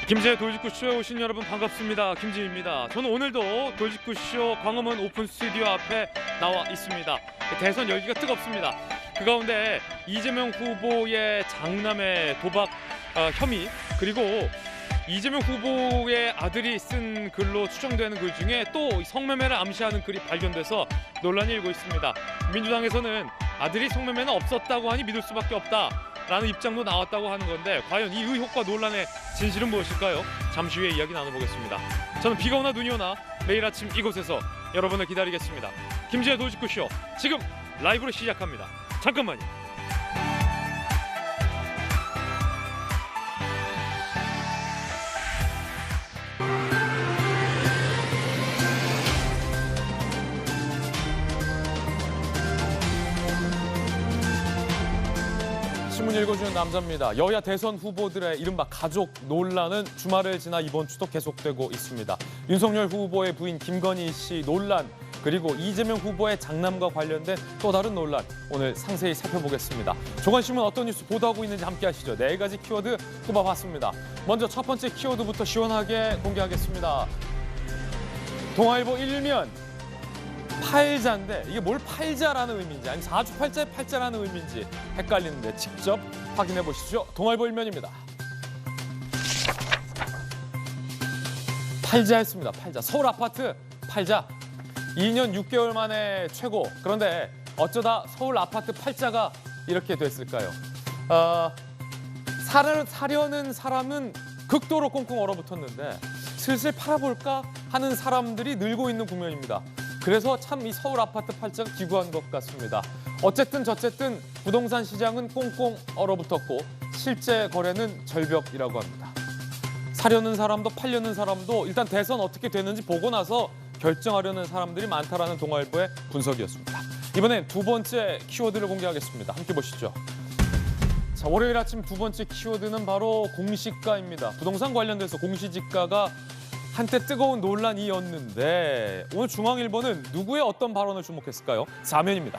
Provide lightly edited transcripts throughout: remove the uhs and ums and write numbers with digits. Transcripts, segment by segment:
김지의 돌직구쇼에 오신 여러분 반갑습니다. 김지입니다. 저는 오늘도 돌직구쇼 광화문 오픈 스튜디오 앞에 나와 있습니다. 대선 열기가 뜨겁습니다. 그 가운데 이재명 후보의 장남의 도박 혐의, 그리고 이재명 후보의 아들이 쓴 글로 추정되는 글 중에 또 성매매를 암시하는 글이 발견돼서 논란이 일고 있습니다. 민주당에서는 아들이 성매매는 없었다고 하니 믿을 수밖에 없다라는 입장도 나왔다고 하는 건데, 과연 이 의혹과 논란의 진실은 무엇일까요? 잠시 후에 이야기 나눠보겠습니다. 저는 비가 오나 눈이 오나 매일 아침 이곳에서 여러분을 기다리겠습니다. 김지의 돌직구쇼 지금 라이브로 시작합니다. 잠깐만요. 신문 읽어주는 남자입니다. 여야 대선 후보들의 이른바 가족 논란은 주말을 지나 이번 주도 계속되고 있습니다. 윤석열 후보의 부인 김건희 씨 논란, 그리고 이재명 후보의 장남과 관련된 또 다른 논란, 오늘 상세히 살펴보겠습니다. 조간신문 어떤 뉴스 보도하고 있는지 함께 하시죠. 4가지 키워드 꼽아봤습니다. 먼저 첫 번째 키워드부터 시원하게 공개하겠습니다. 동아일보 일면, 팔자인데 이게 뭘 팔자라는 의미인지 아니면 사주팔자의 팔자라는 의미인지 헷갈리는데 직접 확인해 보시죠. 동아일보 일면입니다. 팔자했습니다. 팔자. 서울 아파트 팔자. 2년 6개월 만에 최고. 그런데 어쩌다 서울 아파트 팔자가 이렇게 됐을까요? 사려는 사람은 극도로 꽁꽁 얼어붙었는데 슬슬 팔아볼까 하는 사람들이 늘고 있는 국면입니다. 그래서 참 이 서울 아파트 팔자가 기구한 것 같습니다. 어쨌든 저쨌든 부동산 시장은 꽁꽁 얼어붙었고 실제 거래는 절벽이라고 합니다. 사려는 사람도 팔려는 사람도 일단 대선 어떻게 되는지 보고 나서 결정하려는 사람들이 많다라는 동아일보의 분석이었습니다. 이번엔 두 번째 키워드를 공개하겠습니다. 함께 보시죠. 자, 월요일 아침 두 번째 키워드는 바로 공시가입니다. 부동산 관련돼서 공시지가가 한때 뜨거운 논란이었는데 오늘 중앙일보는 누구의 어떤 발언을 주목했을까요? 4면입니다.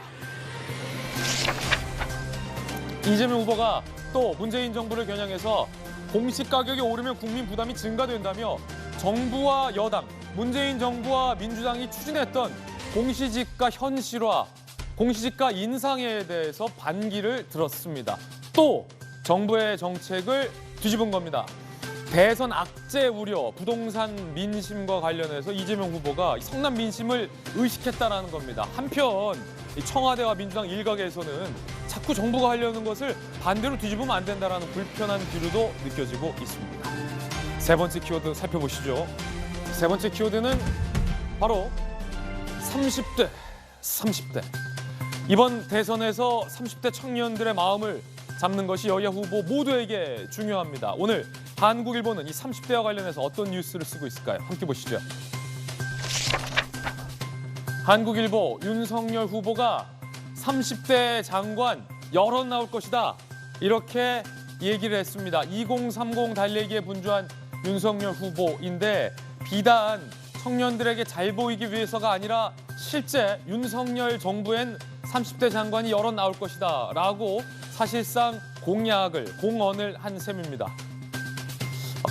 이재명 후보가 또 문재인 정부를 겨냥해서 공시가격이 오르면 국민 부담이 증가된다며 정부와 여당, 문재인 정부와 민주당이 추진했던 공시지가 현실화, 공시지가 인상에 대해서 반기를 들었습니다. 또 정부의 정책을 뒤집은 겁니다. 대선 악재 우려, 부동산 민심과 관련해서 이재명 후보가 성남 민심을 의식했다는 겁니다. 한편 청와대와 민주당 일각에서는 자꾸 정부가 하려는 것을 반대로 뒤집으면 안 된다는 불편한 기류도 느껴지고 있습니다. 세 번째 키워드 살펴보시죠. 세 번째 키워드는 바로 30대. 이번 대선에서 30대 청년들의 마음을 잡는 것이 여야 후보 모두에게 중요합니다. 오늘 한국일보는 이 30대와 관련해서 어떤 뉴스를 쓰고 있을까요? 함께 보시죠. 한국일보, 윤석열 후보가 30대 장관 여럿 나올 것이다, 이렇게 얘기를 했습니다. 2030 달리기에 분주한 윤석열 후보인데 비단 청년들에게 잘 보이기 위해서가 아니라 실제 윤석열 정부엔 30대 장관이 여럿 나올 것이다 라고 사실상 공언을 한 셈입니다.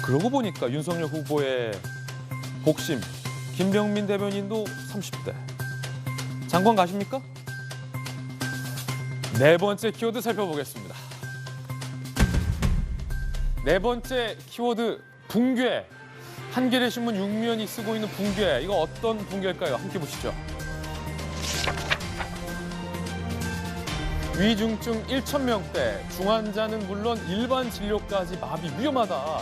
그러고 보니까 윤석열 후보의 복심, 김병민 대변인도 30대. 장관 가십니까? 네 번째 키워드 살펴보겠습니다. 네 번째 키워드, 붕괴. 한겨레 신문 6면이 쓰고 있는 붕괴. 이거 어떤 붕괴일까요? 함께 보시죠. 위중증 1,000명대, 중환자는 물론 일반 진료까지 마비 위험하다.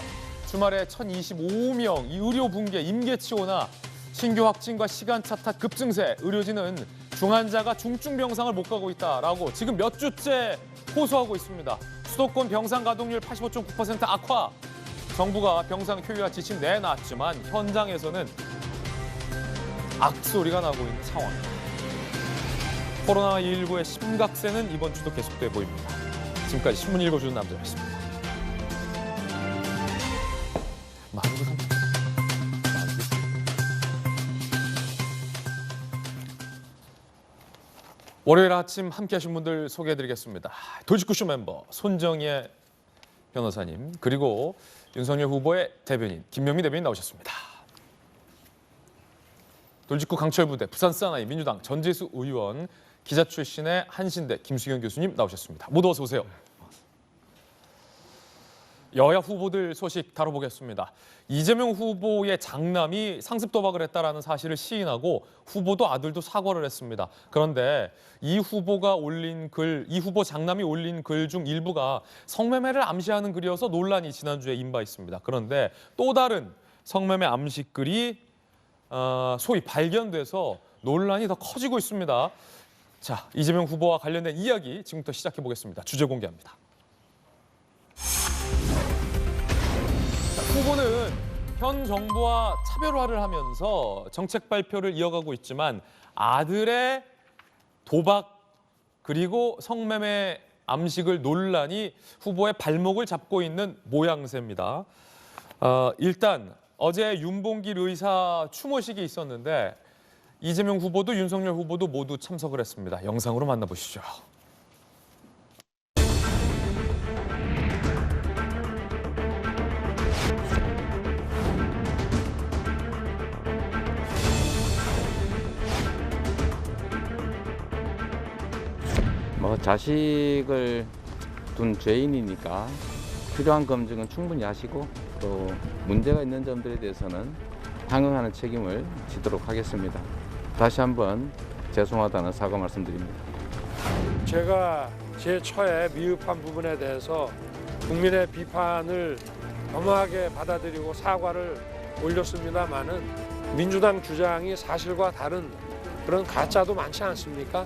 주말에 1,025명, 이 의료 붕괴, 임계치호나 신규 확진과 시간차 탓 급증세, 의료진은 중환자가 중증 병상을 못 가고 있다라고 지금 몇 주째 호소하고 있습니다. 수도권 병상 가동률 85.9% 악화. 정부가 병상 효율화 지침 내놨지만 현장에서는 악소리가 나고 있는 상황입니다. 코로나19의 심각세는 이번 주도 계속돼 보입니다. 지금까지 신문 읽어주는 남자였습니다. 월요일 아침 함께하신 분들 소개해드리겠습니다. 돌직구쇼 멤버 손정희의 변호사님, 그리고 윤석열 후보의 대변인 김명미 대변인 나오셨습니다. 돌직구 강철부대, 부산 사나이 민주당 전재수 의원, 기자 출신의 한신대 김수경 교수님 나오셨습니다. 모두 어서 오세요. 여야 후보들 소식 다뤄보겠습니다. 이재명 후보의 장남이 상습 도박을 했다라는 사실을 시인하고 후보도 아들도 사과를 했습니다. 그런데 이 후보가 올린 글, 이 후보 장남이 올린 글 중 일부가 성매매를 암시하는 글이어서 논란이 지난주에 인바했습니다. 그런데 또 다른 성매매 암시 글이 소위 발견돼서 논란이 더 커지고 있습니다. 자, 이재명 후보와 관련된 이야기 지금부터 시작해 보겠습니다. 주제 공개합니다. 후보는 현 정부와 차별화를 하면서 정책 발표를 이어가고 있지만 아들의 도박 그리고 성매매 암시글 논란이 후보의 발목을 잡고 있는 모양새입니다. 일단 어제 윤봉길 의사 추모식이 있었는데 이재명 후보도 윤석열 후보도 모두 참석을 했습니다. 영상으로 만나보시죠. 자식을 둔 죄인이니까 필요한 검증은 충분히 하시고 또 문제가 있는 점들에 대해서는 당응하는 책임을 지도록 하겠습니다. 다시 한번 죄송하다는 사과 말씀드립니다. 제가 제 처에 미흡한 부분에 대해서 국민의 비판을 겸허하게 받아들이고 사과를 올렸습니다마는 민주당 주장이 사실과 다른 그런 가짜도 많지 않습니까?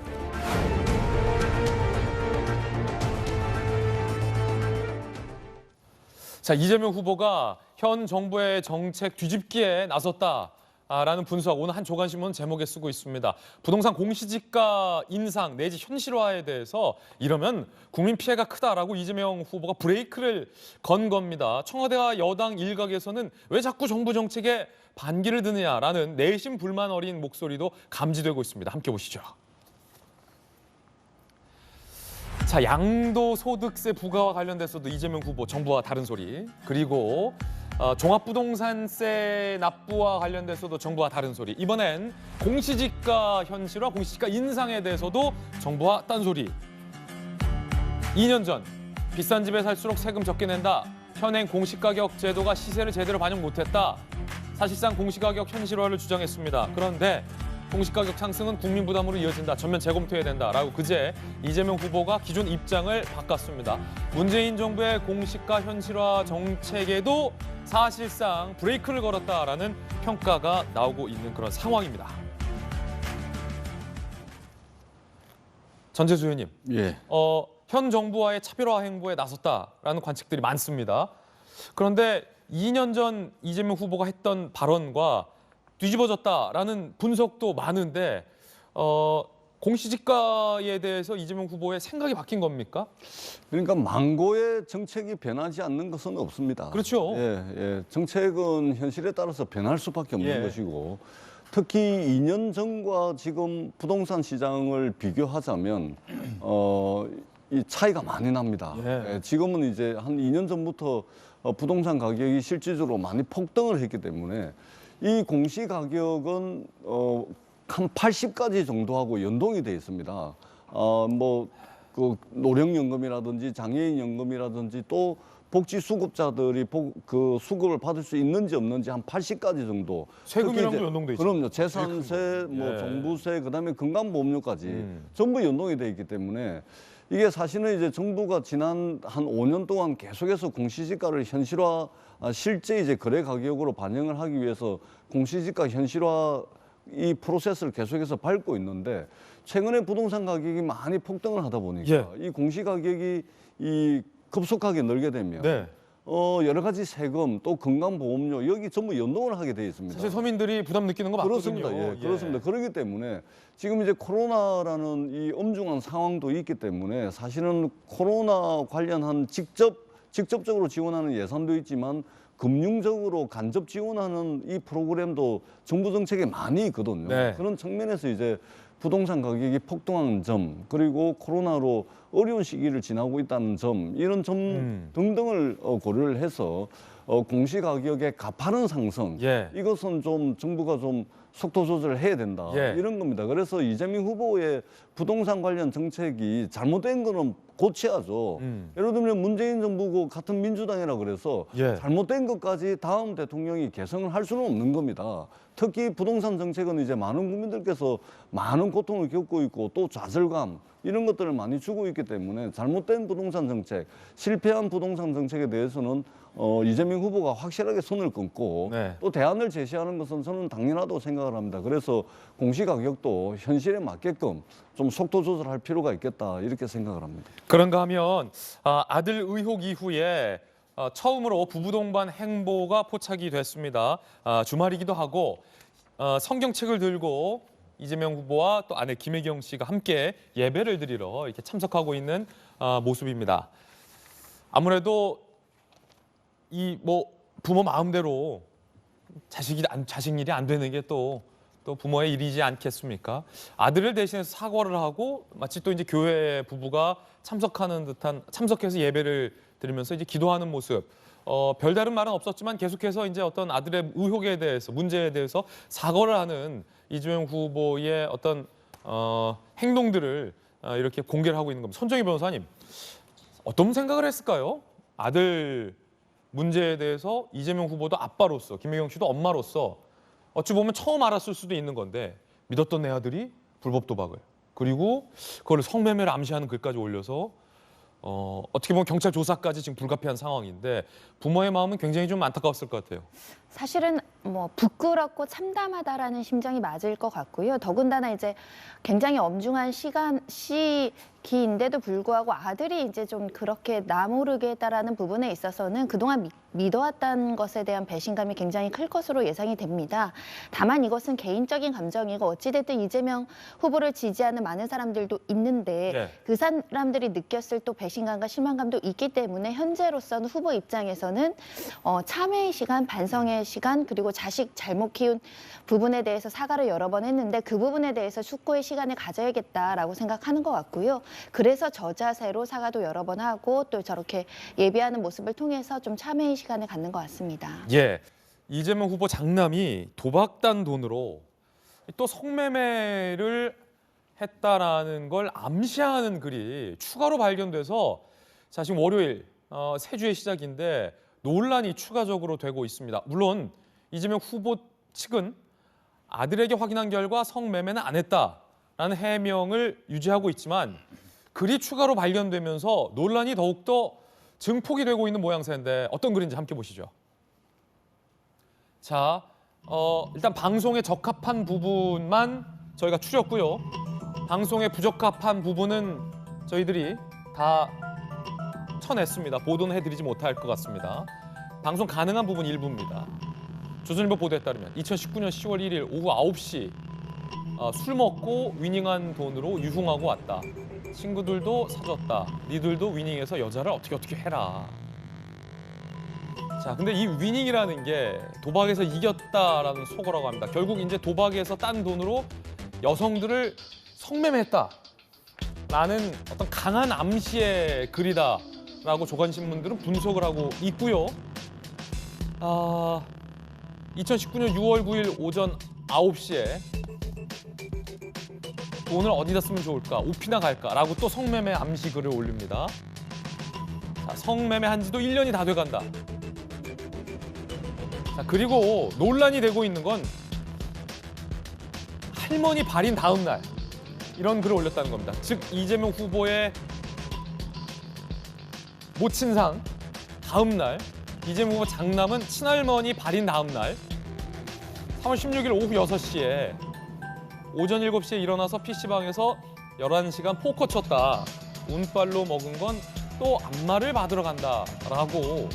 자, 이재명 후보가 현 정부의 정책 뒤집기에 나섰다라는 분석, 오늘 한 조간신문 제목에 쓰고 있습니다. 부동산 공시지가 인상 내지 현실화에 대해서 이러면 국민 피해가 크다라고 이재명 후보가 브레이크를 건 겁니다. 청와대와 여당 일각에서는 왜 자꾸 정부 정책에 반기를 드느냐라는 내심 불만 어린 목소리도 감지되고 있습니다. 함께 보시죠. 자, 양도소득세 부과와 관련돼서도 이재명 후보 정부와 다른 소리, 그리고 종합부동산세 납부와 관련돼서도 정부와 다른 소리, 이번엔 공시지가 현실화, 공시지가 인상에 대해서도 정부와 딴 소리. 2년 전 비싼 집에 살수록 세금 적게 낸다. 현행 공시가격 제도가 시세를 제대로 반영 못했다. 사실상 공시가격 현실화를 주장했습니다. 그런데 공시가격 상승은 국민 부담으로 이어진다. 전면 재검토해야 된다라고 그제 이재명 후보가 기존 입장을 바꿨습니다. 문재인 정부의 공시가 현실화 정책에도 사실상 브레이크를 걸었다라는 평가가 나오고 있는 그런 상황입니다. 전재수 의원님, 현 정부와의 차별화 행보에 나섰다라는 관측들이 많습니다. 그런데 2년 전 이재명 후보가 했던 발언과 뒤집어졌다라는 분석도 많은데 공시지가에 대해서 이재명 후보의 생각이 바뀐 겁니까? 그러니까 망고의 정책이 변하지 않는 것은 없습니다. 그렇죠. 정책은 현실에 따라서 변할 수밖에 없는 것이고 특히 2년 전과 지금 부동산 시장을 비교하자면 이 차이가 많이 납니다. 지금은 이제 한 2년 전부터 부동산 가격이 실질적으로 많이 폭등을 했기 때문에 이 공시 가격은 한 80가지 정도하고 연동이 돼 있습니다. 그 노령연금이라든지 장애인연금이라든지 또 복지수급자들이 그 수급을 받을 수 있는지 없는지 한 80가지 정도. 세금이랑도 연동돼 있죠. 그럼요. 재산세, 종부세, 그다음에 건강보험료까지 전부 연동이 돼 있기 때문에 이게 사실은 이제 정부가 지난 한 5년 동안 계속해서 공시지가를 현실화, 실제 이제 거래 가격으로 반영을 하기 위해서 공시지가 현실화 이 프로세스를 계속해서 밟고 있는데 최근에 부동산 가격이 많이 폭등을 하다 보니까 이 공시 가격이 이 급속하게 늘게 되면 여러 가지 세금 또 건강보험료 여기 전부 연동을 하게 돼 있습니다. 사실 서민들이 부담 느끼는 거 맞거든요. 그렇습니다. 그렇습니다. 그렇기 때문에 지금 이제 코로나라는 이 엄중한 상황도 있기 때문에 사실은 코로나 관련한 직접적으로 지원하는 예산도 있지만 금융적으로 간접 지원하는 이 프로그램도 정부 정책에 많이 있거든요. 그런 측면에서 이제 부동산 가격이 폭등한 점, 그리고 코로나로 어려운 시기를 지나고 있다는 점, 이런 점 등등을 고려를 해서 공시가격의 가파른 상승, 예. 이것은 좀 정부가 좀 속도 조절을 해야 된다, 예. 이런 겁니다. 그래서 이재명 후보의 부동산 관련 정책이 잘못된 거는 고쳐야죠. 예를 들면 문재인 정부고 같은 민주당이라 그래서 예. 잘못된 것까지 다음 대통령이 개선을 할 수는 없는 겁니다. 특히 부동산 정책은 이제 많은 국민들께서 많은 고통을 겪고 있고 또 좌절감 이런 것들을 많이 주고 있기 때문에 잘못된 부동산 정책, 실패한 부동산 정책에 대해서는 이재명 후보가 확실하게 선을 끊고 네. 또 대안을 제시하는 것은 저는 당연하다고 생각을 합니다. 그래서 공시가격도 현실에 맞게끔 좀 속도 조절할 필요가 있겠다, 이렇게 생각을 합니다. 그런가 하면 아들 의혹 이후에 처음으로 부부 동반 행보가 포착이 됐습니다. 주말이기도 하고 성경책을 들고 이재명 후보와 또 아내 김혜경 씨가 함께 예배를 드리러 이렇게 참석하고 있는 모습입니다. 아무래도 이 부모 마음대로 자식 일이 안 되는 게 또 부모의 일이지 않겠습니까? 아들을 대신해서 사과를 하고 마치 또 이제 교회 부부가 참석해서 예배를 드리면서 이제 기도하는 모습. 별다른 말은 없었지만 계속해서 이제 어떤 아들의 의혹에 대해서, 문제에 대해서 사과를 하는 이재명 후보의 어떤 행동들을 이렇게 공개를 하고 있는 겁니다. 손정희 변호사님, 어떤 생각을 했을까요? 아들 문제에 대해서 이재명 후보도 아빠로서, 김혜경 씨도 엄마로서 어찌 보면 처음 알았을 수도 있는 건데 믿었던 내 아들이 불법 도박을, 그리고 그걸 성매매를 암시하는 글까지 올려서 어떻게 보면 경찰 조사까지 지금 불가피한 상황인데 부모의 마음은 굉장히 좀 안타까웠을 것 같아요. 사실은 부끄럽고 참담하다라는 심정이 맞을 것 같고요. 더군다나 이제 굉장히 엄중한 시기인데도 불구하고 아들이 이제 좀 그렇게 나 모르게 했다라는 부분에 있어서는 그동안 믿어왔던 것에 대한 배신감이 굉장히 클 것으로 예상이 됩니다. 다만 이것은 개인적인 감정이고 어찌됐든 이재명 후보를 지지하는 많은 사람들도 있는데 네. 그 사람들이 느꼈을 또 배신감과 실망감도 있기 때문에 현재로서는 후보 입장에서는 참회의 시간, 반성의 시간, 그리고 자식 잘못 키운 부분에 대해서 사과를 여러 번 했는데 그 부분에 대해서 숙고의 시간을 가져야겠다라고 생각하는 것 같고요. 그래서 저자세로 사과도 여러 번 하고 또 저렇게 예비하는 모습을 통해서 좀 참회의 시간을 갖는 것 같습니다. 예, 이재명 후보 장남이 도박단 돈으로 또 성매매를 했다라는 걸 암시하는 글이 추가로 발견돼서 자, 지금 월요일 새 주의 시작인데 논란이 추가적으로 되고 있습니다. 물론 이재명 후보 측은 아들에게 확인한 결과 성매매는 안 했다라는 해명을 유지하고 있지만 글이 추가로 발견되면서 논란이 더욱더 증폭이 되고 있는 모양새인데 어떤 글인지 함께 보시죠. 자, 일단 방송에 적합한 부분만 저희가 추렸고요. 방송에 부적합한 부분은 저희들이 다 쳐냈습니다. 보도는 해드리지 못할 것 같습니다. 방송 가능한 부분 일부입니다. 조선일보 보도에 따르면 2019년 10월 1일 오후 9시 술 먹고 위닝한 돈으로 유흥하고 왔다. 친구들도 사줬다. 니들도 위닝해서 여자를 어떻게 해라. 자, 근데 이 위닝이라는 게 도박에서 이겼다라는 속어라고 합니다. 결국 이제 도박에서 딴 돈으로 여성들을 성매매했다라는 어떤 강한 암시의 글이다라고 조간신문들은 분석을 하고 있고요. 2019년 6월 9일 오전 9시에 돈을 어디다 쓰면 좋을까? 옷이나 갈까라고 또 성매매 암시 글을 올립니다. 자, 성매매 한 지도 1년이 다 돼간다. 자, 그리고 논란이 되고 있는 건 할머니 발인 다음 날 이런 글을 올렸다는 겁니다. 즉 이재명 후보의 모친상 다음 날 이재명 후보 장남은 친할머니 발인 다음 날 3월 16일 오후 6시에 오전 7시에 일어나서 PC방에서 11시간 포커 쳤다. 운빨로 먹은 건 또 안마를 받으러 간다라고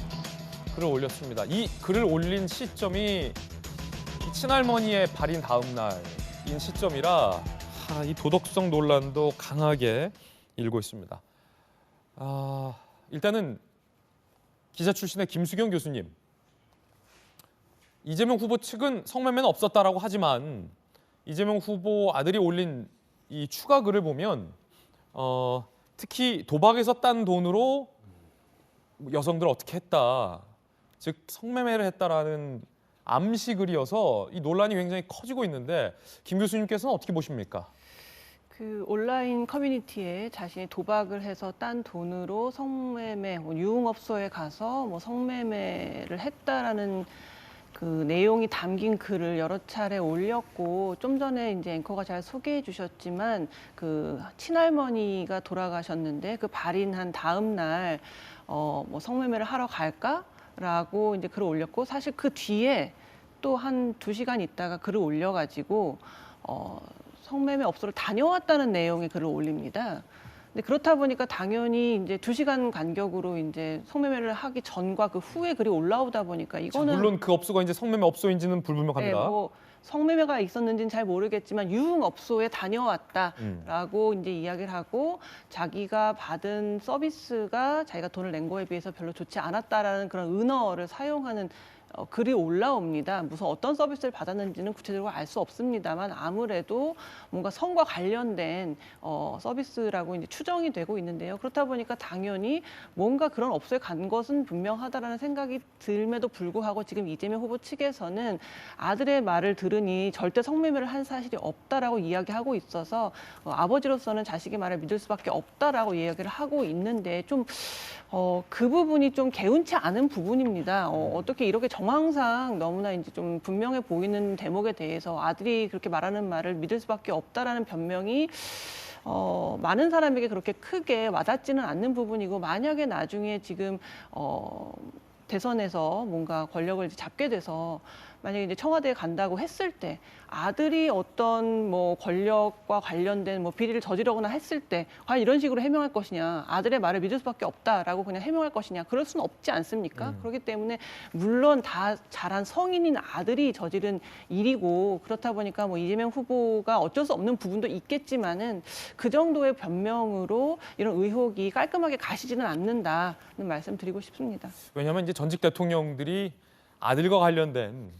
글을 올렸습니다. 이 글을 올린 시점이 이 친할머니의 발인 다음 날인 시점이라 이 도덕성 논란도 강하게 일고 있습니다. 일단은 기자 출신의 김수경 교수님, 이재명 후보 측은 성매매는 없었다라고 하지만 이재명 후보 아들이 올린 이 추가 글을 보면 특히 도박에서 딴 돈으로 여성들을 어떻게 했다, 즉 성매매를 했다라는 암시글이어서 이 논란이 굉장히 커지고 있는데 김 교수님께서는 어떻게 보십니까? 그 온라인 커뮤니티에 자신이 도박을 해서 딴 돈으로 성매매, 유흥업소에 가서 성매매를 했다라는 그 내용이 담긴 글을 여러 차례 올렸고, 좀 전에 이제 앵커가 잘 소개해 주셨지만 그 친할머니가 돌아가셨는데 그 발인한 다음 날 성매매를 하러 갈까라고 이제 글을 올렸고, 사실 그 뒤에 또 한 2시간 있다가 글을 올려가지고 성매매 업소를 다녀왔다는 내용의 글을 올립니다. 근데 그렇다 보니까 당연히 이제 2시간 간격으로 이제 성매매를 하기 전과 그 후에 글이 올라오다 보니까 이거는 물론 그 업소가 이제 성매매 업소인지는 불분명합니다. 네, 성매매가 있었는지는 잘 모르겠지만 유흥업소에 다녀왔다라고 이제 이야기를 하고, 자기가 받은 서비스가 자기가 돈을 낸 거에 비해서 별로 좋지 않았다라는 그런 은어를 사용하는 글이 올라옵니다. 무슨 어떤 서비스를 받았는지는 구체적으로 알 수 없습니다만 아무래도 뭔가 성과 관련된 서비스라고 이제 추정이 되고 있는데요. 그렇다 보니까 당연히 뭔가 그런 업소에 간 것은 분명하다라는 생각이 들면도 불구하고 지금 이재명 후보 측에서는 아들의 말을 들으니 절대 성매매를 한 사실이 없다라고 이야기하고 있어서 아버지로서는 자식의 말을 믿을 수밖에 없다라고 이야기를 하고 있는데, 좀 그 부분이 좀 개운치 않은 부분입니다. 어떻게 이렇게 정황상 너무나 이제 좀 분명해 보이는 대목에 대해서 아들이 그렇게 말하는 말을 믿을 수밖에 없다라는 변명이 많은 사람에게 그렇게 크게 와닿지는 않는 부분이고, 만약에 나중에 지금 대선에서 뭔가 권력을 이제 잡게 돼서 만약에 이제 청와대에 간다고 했을 때 아들이 어떤 권력과 관련된 비리를 저지르거나 했을 때 과연 이런 식으로 해명할 것이냐, 아들의 말을 믿을 수밖에 없다라고 그냥 해명할 것이냐, 그럴 수는 없지 않습니까? 그렇기 때문에 물론 다 자란 성인인 아들이 저지른 일이고, 그렇다 보니까 이재명 후보가 어쩔 수 없는 부분도 있겠지만은 그 정도의 변명으로 이런 의혹이 깔끔하게 가시지는 않는다는 말씀드리고 싶습니다. 왜냐하면 이제 전직 대통령들이 아들과 관련된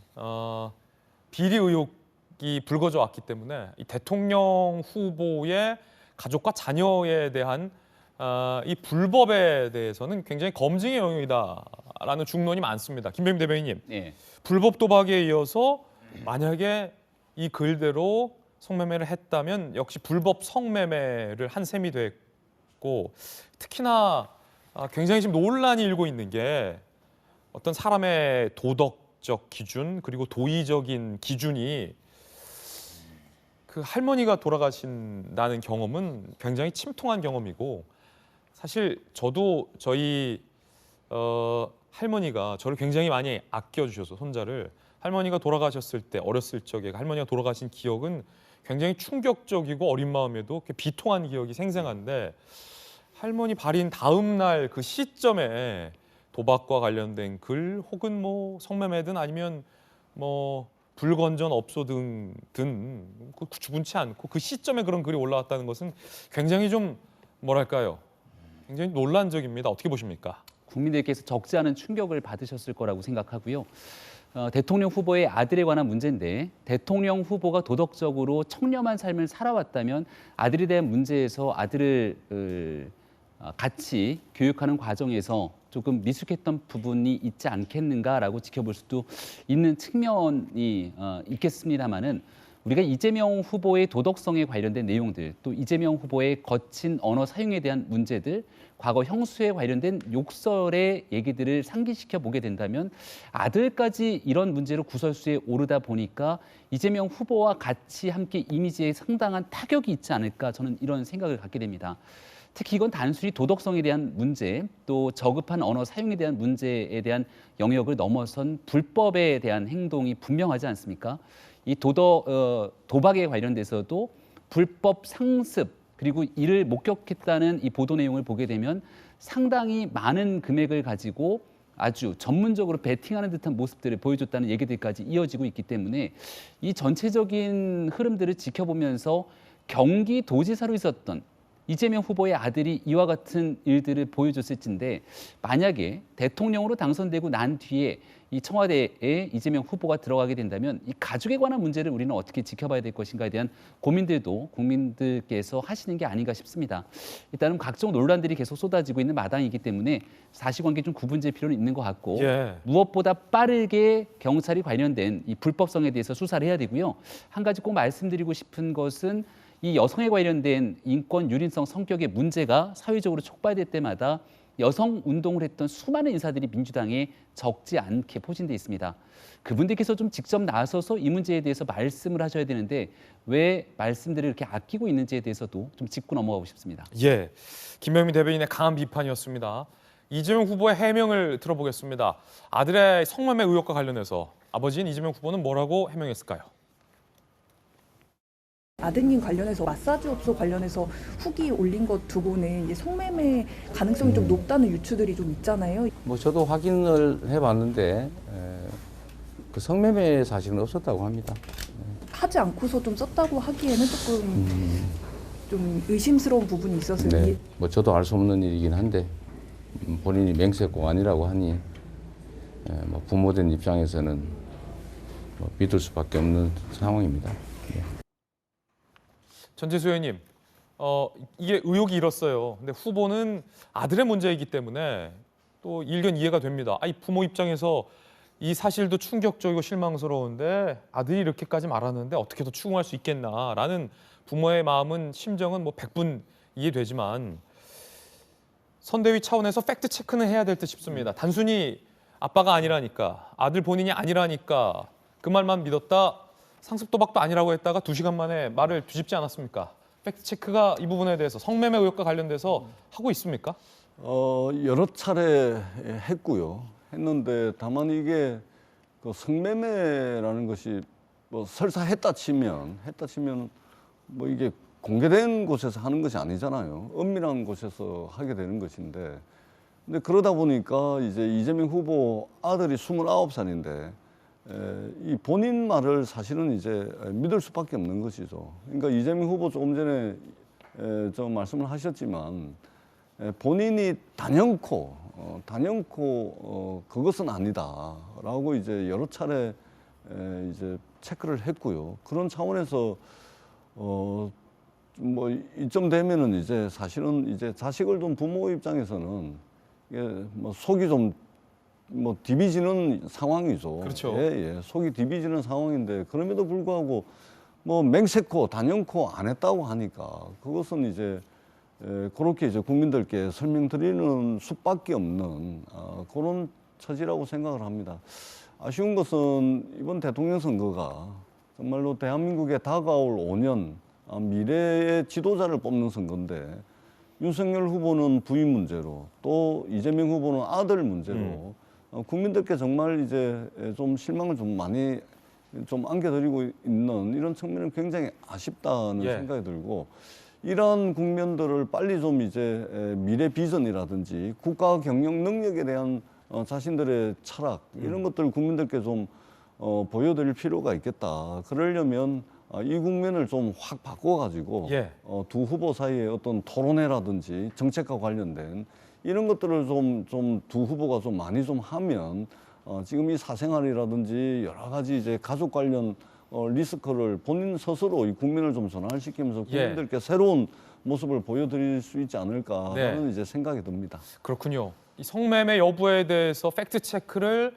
비리 의혹이 불거져 왔기 때문에 이 대통령 후보의 가족과 자녀에 대한 이 불법에 대해서는 굉장히 검증의 영역이다라는 중론이 많습니다. 김병임 대변인님, 네. 불법 도박에 이어서 만약에 이 글대로 성매매를 했다면 역시 불법 성매매를 한 셈이 됐고, 특히나 굉장히 지금 논란이 일고 있는 게 어떤 사람의 도덕적 기준 그리고 도의적인 기준이 그 할머니가 돌아가신다는 경험은 굉장히 침통한 경험이고, 사실 저도 저희 할머니가 저를 굉장히 많이 아껴주셔서 손자를, 할머니가 돌아가셨을 때 어렸을 적에 할머니가 돌아가신 기억은 굉장히 충격적이고 어린 마음에도 비통한 기억이 생생한데, 할머니 발인 다음 날 그 시점에 도박과 관련된 글 혹은 성매매든 아니면 불건전 업소 등 주분치 않고 그 시점에 그런 글이 올라왔다는 것은 굉장히 좀 뭐랄까요, 굉장히 논란적입니다. 어떻게 보십니까? 국민들께서 적지 않은 충격을 받으셨을 거라고 생각하고요. 대통령 후보의 아들에 관한 문제인데, 대통령 후보가 도덕적으로 청렴한 삶을 살아왔다면 아들에 대한 문제에서 아들을 같이 교육하는 과정에서 조금 미숙했던 부분이 있지 않겠는가라고 지켜볼 수도 있는 측면이 있겠습니다만은, 우리가 이재명 후보의 도덕성에 관련된 내용들, 또 이재명 후보의 거친 언어 사용에 대한 문제들, 과거 형수에 관련된 욕설의 얘기들을 상기시켜 보게 된다면 아들까지 이런 문제로 구설수에 오르다 보니까 이재명 후보와 같이 함께 이미지에 상당한 타격이 있지 않을까, 저는 이런 생각을 갖게 됩니다. 특히 이건 단순히 도덕성에 대한 문제, 또 저급한 언어 사용에 대한 문제에 대한 영역을 넘어선 불법에 대한 행동이 분명하지 않습니까? 이 도박에 관련돼서도 불법 상습, 그리고 이를 목격했다는 이 보도 내용을 보게 되면 상당히 많은 금액을 가지고 아주 전문적으로 베팅하는 듯한 모습들을 보여줬다는 얘기들까지 이어지고 있기 때문에 이 전체적인 흐름들을 지켜보면서 경기도지사로 있었던 이재명 후보의 아들이 이와 같은 일들을 보여줬을진데 만약에 대통령으로 당선되고 난 뒤에 이 청와대에 이재명 후보가 들어가게 된다면 이 가족에 관한 문제를 우리는 어떻게 지켜봐야 될 것인가에 대한 고민들도 국민들께서 하시는 게 아닌가 싶습니다. 일단은 각종 논란들이 계속 쏟아지고 있는 마당이기 때문에 사실관계 좀 구분될 필요는 있는 것 같고 예. 무엇보다 빠르게 경찰이 관련된 이 불법성에 대해서 수사를 해야 되고요. 한 가지 꼭 말씀드리고 싶은 것은 이 여성에 관련된 인권 유린성 성격의 문제가 사회적으로 촉발될 때마다 여성 운동을 했던 수많은 인사들이 민주당에 적지 않게 포진돼 있습니다. 그분들께서 좀 직접 나서서 이 문제에 대해서 말씀을 하셔야 되는데 왜 말씀들을 이렇게 아끼고 있는지에 대해서도 좀 짚고 넘어가고 싶습니다. 예, 김명민 대변인의 강한 비판이었습니다. 이재명 후보의 해명을 들어보겠습니다. 아들의 성매매 의혹과 관련해서 아버지인 이재명 후보는 뭐라고 해명했을까요? 아드님 관련해서 마사지 업소 관련해서 후기 올린 것 두고는 이제 성매매 가능성이 좀 높다는 유추들이 좀 있잖아요. 뭐 저도 확인을 해봤는데 그 성매매 사실은 없었다고 합니다. 하지 않고서 좀 썼다고 하기에는 조금 좀 의심스러운 부분이 있어서 네, 뭐 저도 알 수 없는 일이긴 한데 본인이 맹세코 아니라고 하니 뭐 부모된 입장에서는 뭐 믿을 수밖에 없는 상황입니다. 네. 전재수 의원님, 이게 의혹이 일었어요. 근데 후보는 아들의 문제이기 때문에 또 일견 이해가 됩니다. 아니 부모 입장에서 이 사실도 충격적이고 실망스러운데 아들이 이렇게까지 말하는데 어떻게 더 추궁할 수 있겠나라는 부모의 마음은 심정은 뭐 100분 이해되지만 선대위 차원에서 팩트 체크는 해야 될 듯 싶습니다. 단순히 아빠가 아니라니까 아들 본인이 아니라니까 그 말만 믿었다. 상습 도박도 아니라고 했다가 2시간 만에 말을 뒤집지 않았습니까? 팩트 체크가 이 부분에 대해서 성매매 의혹과 관련돼서 하고 있습니까? 여러 차례 했고요. 했는데 다만 이게 그 성매매라는 것이 뭐 설사 했다 치면 뭐 이게 공개된 곳에서 하는 것이 아니잖아요. 은밀한 곳에서 하게 되는 것인데, 근데 그러다 보니까 이제 이재명 후보 아들이 29살인데 이 본인 말을 사실은 이제 믿을 수밖에 없는 것이죠. 그러니까 이재명 후보 조금 전에 좀 말씀을 하셨지만 본인이 단연코 그것은 아니다라고 이제 여러 차례 이제 체크를 했고요. 그런 차원에서 뭐 이쯤 되면은 이제 사실은 이제 자식을 둔 부모 입장에서는 이게 뭐 속이 좀 뭐 디비지는 상황이죠. 그렇죠. 예, 속이 디비지는 상황인데 그럼에도 불구하고 뭐 맹세코 단연코 안 했다고 하니까 그것은 이제 그렇게 이제 국민들께 설명드리는 수밖에 없는 그런 처지라고 생각을 합니다. 아쉬운 것은 이번 대통령 선거가 정말로 대한민국에 다가올 5년 미래의 지도자를 뽑는 선거인데 윤석열 후보는 부인 문제로 또 이재명 후보는 아들 문제로 국민들께 정말 이제 좀 실망을 좀 많이 좀 안겨드리고 있는 이런 측면은 굉장히 아쉽다는 생각이 들고 이러한 국면들을 빨리 좀 이제 미래 비전이라든지 국가 경영 능력에 대한 자신들의 철학 이런 것들을 국민들께 좀 보여드릴 필요가 있겠다. 그러려면 이 국면을 좀 확 바꿔가지고 두 후보 사이에 어떤 토론회라든지 정책과 관련된 이런 것들을 좀 두 후보가 좀 많이 좀 하면 지금 이 사생활이라든지 여러 가지 이제 가족 관련 리스크를 본인 스스로 이 국민을 좀 전환시키면서 국민들께 새로운 모습을 보여드릴 수 있지 않을까라는 이제 생각이 듭니다. 그렇군요. 이 성매매 여부에 대해서 팩트 체크를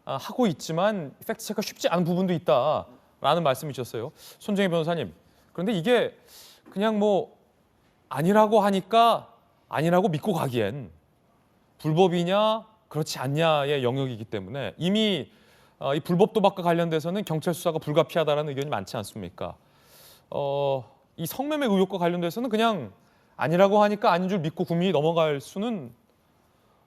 하고 있지만 팩트 체크가 쉽지 않은 부분도 있다라는 말씀이셨어요. 손정혜 변호사님. 그런데 이게 그냥 뭐 아니라고 하니까 아니라고 믿고 가기엔 불법이냐 그렇지 않냐의 영역이기 때문에 이미 이 불법 도박과 관련돼서는 경찰 수사가 불가피하다는 의견이 많지 않습니까? 이 성매매 의혹과 관련돼서는 그냥 아니라고 하니까 아닌 줄 믿고 국민이 넘어갈 수는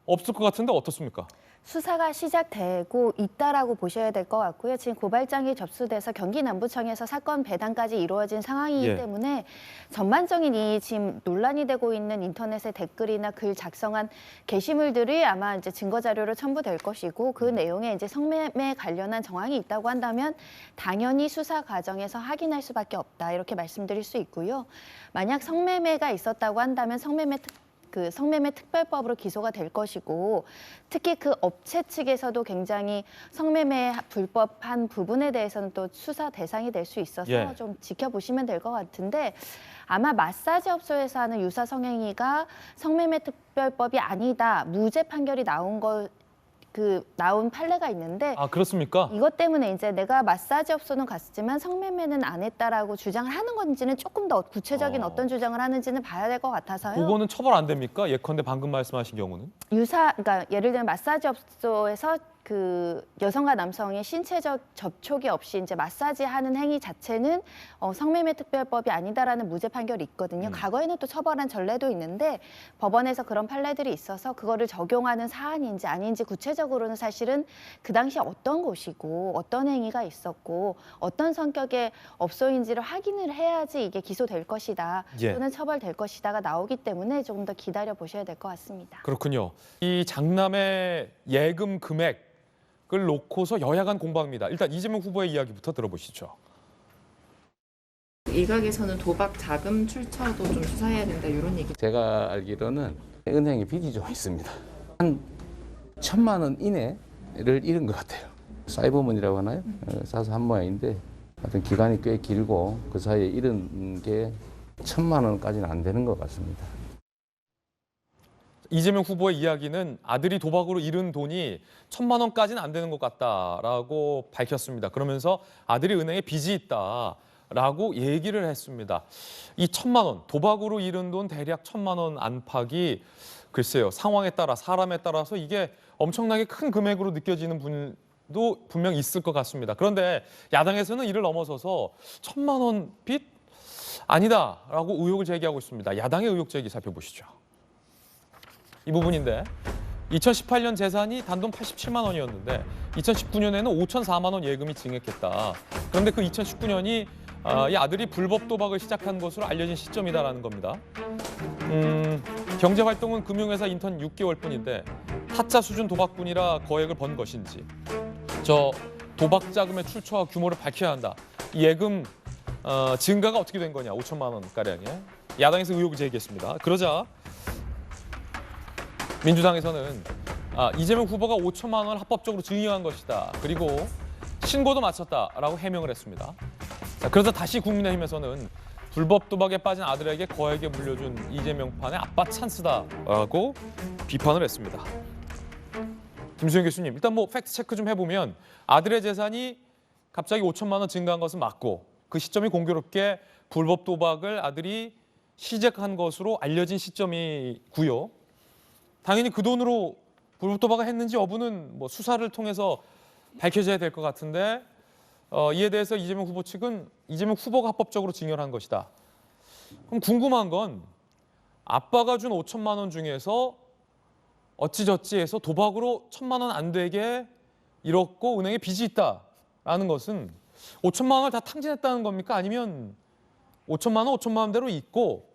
없을 것 같은데 어떻습니까? 수사가 시작되고 있다라고 보셔야 될 것 같고요. 지금 고발장이 접수돼서 경기남부청에서 사건 배당까지 이루어진 상황이기 예. 때문에 전반적인 이 지금 논란이 되고 있는 인터넷의 댓글이나 글 작성한 게시물들이 아마 이제 증거 자료로 첨부될 것이고 그 내용에 이제 성매매 관련한 정황이 있다고 한다면 당연히 수사 과정에서 확인할 수밖에 없다 이렇게 말씀드릴 수 있고요. 만약 성매매가 있었다고 한다면 성매매 특별법으로 기소가 될 것이고 특히 그 업체 측에서도 굉장히 성매매 불법한 부분에 대해서는 또 수사 대상이 될 수 있어서 예. 좀 지켜보시면 될 것 같은데 아마 마사지 업소에서 하는 유사 성행위가 성매매 특별법이 아니다 무죄 판결이 나온 판례가 있는데 아, 그렇습니까? 이것 때문에 이제 내가 마사지 업소는 갔지만 성매매는 안 했다라고 주장을 하는 건지는 조금 더 구체적인 어떤 주장을 하는지는 봐야 될 것 같아서요. 그거는 처벌 안 됩니까? 예컨대 방금 말씀하신 경우는? 그러니까 예를 들면 마사지 업소에서 그 여성과 남성의 신체적 접촉이 없이 이제 마사지하는 행위 자체는 성매매 특별법이 아니다라는 무죄 판결이 있거든요. 과거에는 또 처벌한 전례도 있는데 법원에서 그런 판례들이 있어서 그거를 적용하는 사안인지 아닌지 구체적으로는 사실은 그 당시 어떤 곳이고 어떤 행위가 있었고 어떤 성격의 업소인지를 확인을 해야지 이게 기소될 것이다 예. 또는 처벌될 것이다가 나오기 때문에 조금 더 기다려 보셔야 될 것 같습니다. 그렇군요. 이 장남의 예금 금액을 놓고서 여야 간 공방입니다. 일단 이재명 후보의 이야기부터 들어보시죠. 일각에서는 도박 자금 출처도 좀 수사해야 된다 이런 얘기. 제가 알기로는 은행에 빚이 좀 있습니다. 한 1,000만 원 이내를 잃은 것 같아요. 사이버머니라고 하나요? 사서 한 모양인데 하여튼 기간이 꽤 길고 그 사이에 잃은 게 1,000만 원까지는 안 되는 것 같습니다. 이재명 후보의 이야기는 아들이 도박으로 잃은 돈이 1,000만 원까지는 안 되는 것 같다라고 밝혔습니다. 그러면서 아들이 은행에 빚이 있다라고 얘기를 했습니다. 이 1,000만 원, 도박으로 잃은 돈 대략 1,000만 원 안팎이 글쎄요, 상황에 따라 사람에 따라서 이게 엄청나게 큰 금액으로 느껴지는 분도 분명 있을 것 같습니다. 그런데 야당에서는 이를 넘어서서 1,000만 원 빚 아니다라고 의혹을 제기하고 있습니다. 야당의 의혹 제기 살펴보시죠. 이 부분인데 2018년 재산이 단돈 87만 원이었는데 2019년에는 5,004만 원 예금이 증액했다. 그런데 그 2019년이 이 아들이 불법 도박을 시작한 것으로 알려진 시점이다라는 겁니다. 경제활동은 금융회사 인턴 6개월뿐인데 타짜 수준 도박꾼이라 거액을 번 것인지 저 도박 자금의 출처와 규모를 밝혀야 한다. 이 예금 증가가 어떻게 된 거냐, 5천만 원가량에. 야당에서 의혹을 제기했습니다. 그러자 민주당에서는 이재명 후보가 5천만 원을 합법적으로 증여한 것이다. 그리고 신고도 마쳤다라고 해명을 했습니다. 자, 그래서 다시 국민의힘에서는 불법 도박에 빠진 아들에게 거액에 물려준 이재명 판의 아빠 찬스다라고 비판을 했습니다. 김수영 교수님, 일단 뭐 팩트 체크 좀 해보면 아들의 재산이 갑자기 5천만 원 증가한 것은 맞고 그 시점이 공교롭게 불법 도박을 아들이 시작한 것으로 알려진 시점이고요. 당연히 그 돈으로 불법 도박을 했는지 여부는 뭐 수사를 통해서 밝혀져야 될 것 같은데 이에 대해서 이재명 후보 측은 이재명 후보가 합법적으로 증여를 한 것이다. 그럼 궁금한 건 아빠가 준 5천만 원 중에서 어찌저찌 해서 도박으로 1,000만 원 안 되게 잃었고 은행에 빚이 있다라는 것은 5천만 원을 다 탕진했다는 겁니까? 아니면 5천만 원 5천만 원대로 있고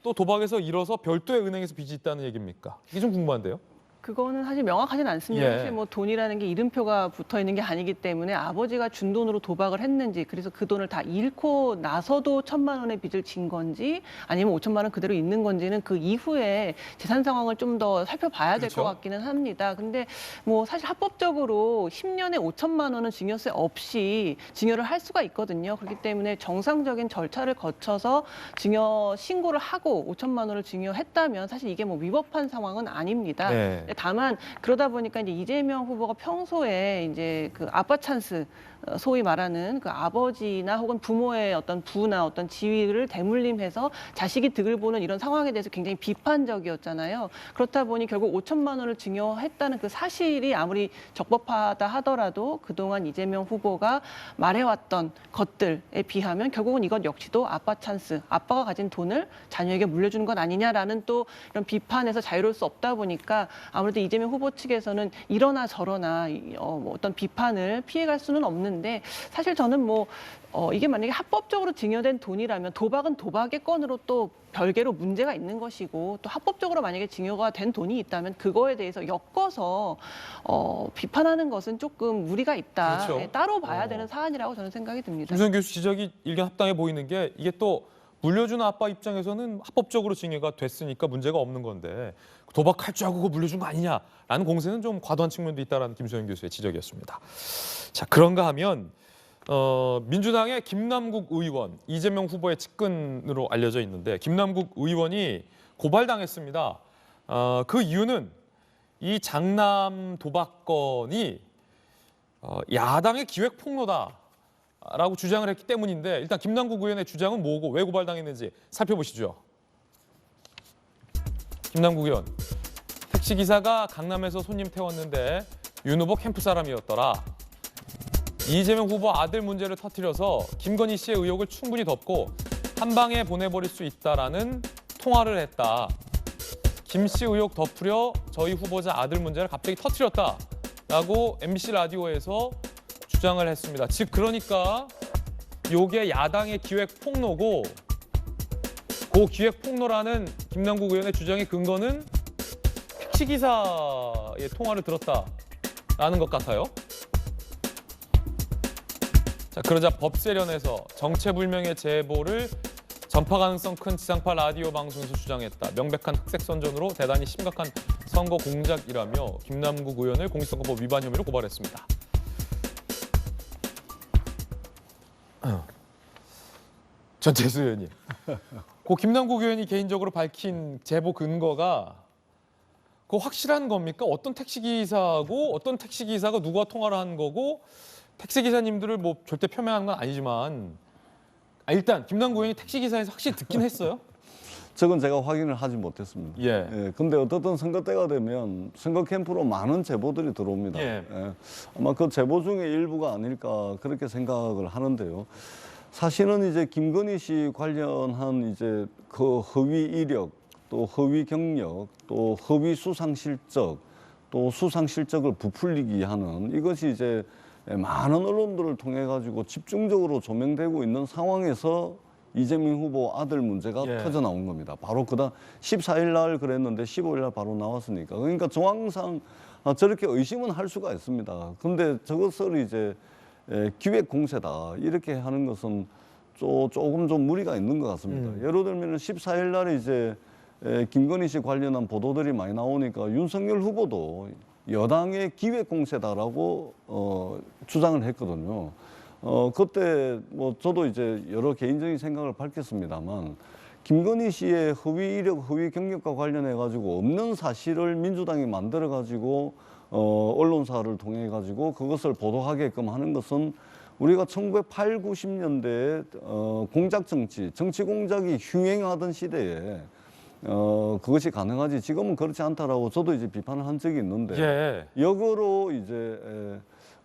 또 도박에서 잃어서 별도의 은행에서 빚이 있다는 얘기입니까? 이게 좀 궁금한데요. 그거는 사실 명확하진 않습니다. 예. 사실 뭐 돈이라는 게 이름표가 붙어 있는 게 아니기 때문에 아버지가 준 돈으로 도박을 했는지 그래서 그 돈을 다 잃고 나서도 1,000만 원의 빚을 진 건지 아니면 5천만 원 그대로 있는 건지는 그 이후에 재산 상황을 좀 더 살펴봐야 될 것 그렇죠. 같기는 합니다. 근데 뭐 사실 합법적으로 10년에 5천만 원은 증여세 없이 증여를 할 수가 있거든요. 그렇기 때문에 정상적인 절차를 거쳐서 증여 신고를 하고 5천만 원을 증여했다면 사실 이게 뭐 위법한 상황은 아닙니다. 네. 다만 그러다 보니까 이제 이재명 후보가 평소에 이제 그 아빠 찬스 소위 말하는 그 아버지나 혹은 부모의 어떤 부나 어떤 지위를 대물림해서 자식이 득을 보는 이런 상황에 대해서 굉장히 비판적이었잖아요. 그렇다 보니 결국 5천만 원을 증여했다는 그 사실이 아무리 적법하다 하더라도 그동안 이재명 후보가 말해왔던 것들에 비하면 결국은 이것 역시도 아빠 찬스, 아빠가 가진 돈을 자녀에게 물려주는 것 아니냐라는 또 이런 비판에서 자유로울 수 없다 보니까 아무래도 이재명 후보 측에서는 이러나 저러나 뭐 어떤 비판을 피해갈 수는 없는데 사실 저는 이게 만약에 합법적으로 증여된 돈이라면 도박은 도박의 건으로 또 별개로 문제가 있는 것이고 또 합법적으로 만약에 증여가 된 돈이 있다면 그거에 대해서 엮어서 비판하는 것은 조금 무리가 있다. 그렇죠. 네, 따로 봐야 되는 사안이라고 저는 생각이 듭니다. 김수현 교수 지적이 일견 합당해 보이는 게 이게 또 물려주는 아빠 입장에서는 합법적으로 증여가 됐으니까 문제가 없는 건데 도박할 줄 알고 그거 물려준 거 아니냐라는 공세는 좀 과도한 측면도 있다라는 김수현 교수의 지적이었습니다. 자, 그런가 하면 민주당의 김남국 의원, 이재명 후보의 측근으로 알려져 있는데 김남국 의원이 고발당했습니다. 그 이유는 이 장남 도박건이 야당의 기획 폭로다라고 주장을 했기 때문인데 일단 김남국 의원의 주장은 뭐고 왜 고발당했는지 살펴보시죠. 김남국 의원, 택시기사가 강남에서 손님 태웠는데 윤 후보 캠프 사람이었더라. 이재명 후보 아들 문제를 터뜨려서 김건희 씨의 의혹을 충분히 덮고 한 방에 보내버릴 수 있다라는 통화를 했다. 김 씨 의혹 덮으려 저희 후보자 아들 문제를 갑자기 터뜨렸다라고 MBC 라디오에서 주장을 했습니다. 즉 그러니까 요게 야당의 기획 폭로고 그 기획 폭로라는 김남국 의원의 주장의 근거는 택시기사의 통화를 들었다라는 것 같아요. 자, 그러자 법세련에서 정체불명의 제보를 전파 가능성 큰 지상파 라디오 방송에서 주장했다. 명백한 흑색 선전으로 대단히 심각한 선거 공작이라며 김남국 의원을 공직선거법 위반 혐의로 고발했습니다. 전재수 의원님, 그 김남국 의원이 개인적으로 밝힌 제보 근거가 그 확실한 겁니까? 어떤 택시기사하고 어떤 택시기사가 누가 통화를 한 거고 택시기사님들을 뭐 절대 표명하는 건 아니지만 일단 김남국 의원이 택시기사에서 확실히 듣긴 했어요? 저건 제가 확인을 하지 못했습니다. 예. 근데 어떻든 선거 때가 되면 선거 캠프로 많은 제보들이 들어옵니다. 예. 아마 그 제보 중에 일부가 아닐까 그렇게 생각을 하는데요. 사실은 이제 김건희 씨 관련한 이제 그 허위 이력, 또 허위 경력, 또 허위 수상 실적, 또 수상 실적을 부풀리기 하는 이것이 이제 많은 언론들을 통해 가지고 집중적으로 조명되고 있는 상황에서 이재명 후보 아들 문제가 예. 터져 나온 겁니다. 바로 그다음 14일 날 그랬는데 15일 날 바로 나왔으니까. 그러니까 정황상 저렇게 의심은 할 수가 있습니다. 근데 저것을 이제 기획 공세다 이렇게 하는 것은 조금 좀 무리가 있는 것 같습니다. 예를 들면 14일 날에 이제 김건희 씨 관련한 보도들이 많이 나오니까 윤석열 후보도 여당의 기획 공세다라고 주장을 했거든요. 그때 뭐 저도 이제 여러 개인적인 생각을 밝혔습니다만 김건희 씨의 허위 이력, 허위 경력과 관련해 가지고 없는 사실을 민주당이 만들어 가지고 언론사를 통해 가지고 그것을 보도하게끔 하는 것은 우리가 1980, 90년대에 공작 정치 공작이 흉행하던 시대에 그것이 가능하지 지금은 그렇지 않다라고 저도 이제 비판을 한 적이 있는데 예. 역으로 이제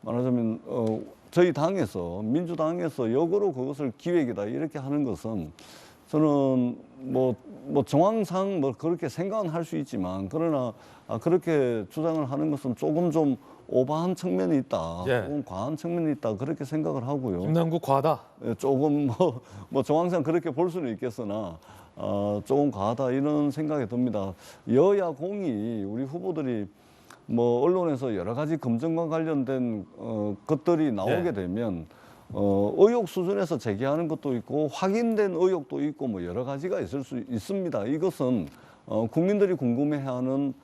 말하자면 저희 당에서 민주당에서 역으로 그것을 기획이다 이렇게 하는 것은 저는 뭐 정황상 뭐 그렇게 생각은 할 수 있지만 그러나 그렇게 주장을 하는 것은 조금 좀 오버한 측면이 있다, 예. 조금 과한 측면이 있다 그렇게 생각을 하고요. 김남국 과하다. 조금 뭐 정황상 그렇게 볼 수는 있겠으나 조금 과하다 이런 생각이 듭니다. 여야 공이 우리 후보들이 뭐 언론에서 여러 가지 검증과 관련된 것들이 나오게 되면 의혹 수준에서 제기하는 것도 있고 확인된 의혹도 있고 뭐 여러 가지가 있을 수 있습니다. 이것은 국민들이 궁금해하는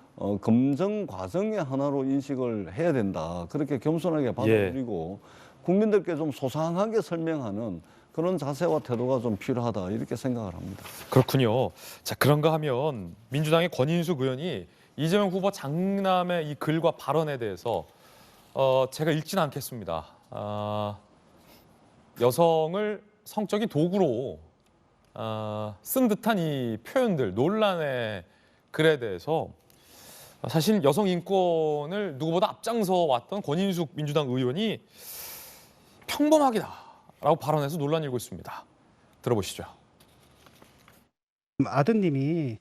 검증 과정의 하나로 인식을 해야 된다. 그렇게 겸손하게 받아들이고 국민들께 좀 소상하게 설명하는 그런 자세와 태도가 좀 필요하다 이렇게 생각을 합니다. 그렇군요. 자, 그런가 하면 민주당의 권인숙 의원이 이재명 후보 장남의 이 글과 발언에 대해서 제가 읽지는 않겠습니다. 여성을 성적인 도구로 쓴 듯한 이 표현들, 논란의 글에 대해서 사실 여성 인권을 누구보다 앞장서 왔던 권인숙 민주당 의원이 평범하기다라고 발언해서 논란이 일고 있습니다. 들어보시죠. 아드님이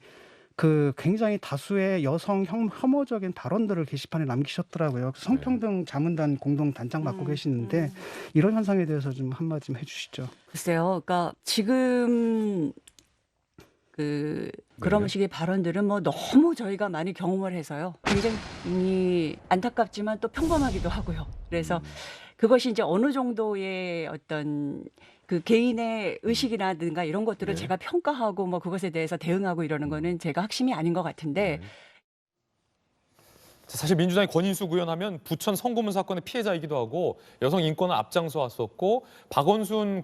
그 굉장히 다수의 여성 혐오적인 발언들을 게시판에 남기셨더라고요. 성평등 자문단 공동 단장 맡고 계시는데 이런 현상에 대해서 좀 한마디 좀 해주시죠. 글쎄요. 그러니까 지금 그런 식의 발언들은 뭐 너무 저희가 많이 경험을 해서요. 굉장히 안타깝지만 또 평범하기도 하고요. 그래서 그것이 이제 어느 정도의 어떤 그 개인의 의식이라든가 이런 것들을 제가 평가하고 뭐 그것에 대해서 대응하고 이러는 거는 제가 학심이 아닌 것 같은데 사실 민주당의 권인숙 의원 하면 부천 성고문 사건의 피해자이기도 하고 여성 인권을 앞장서 왔었고 박원순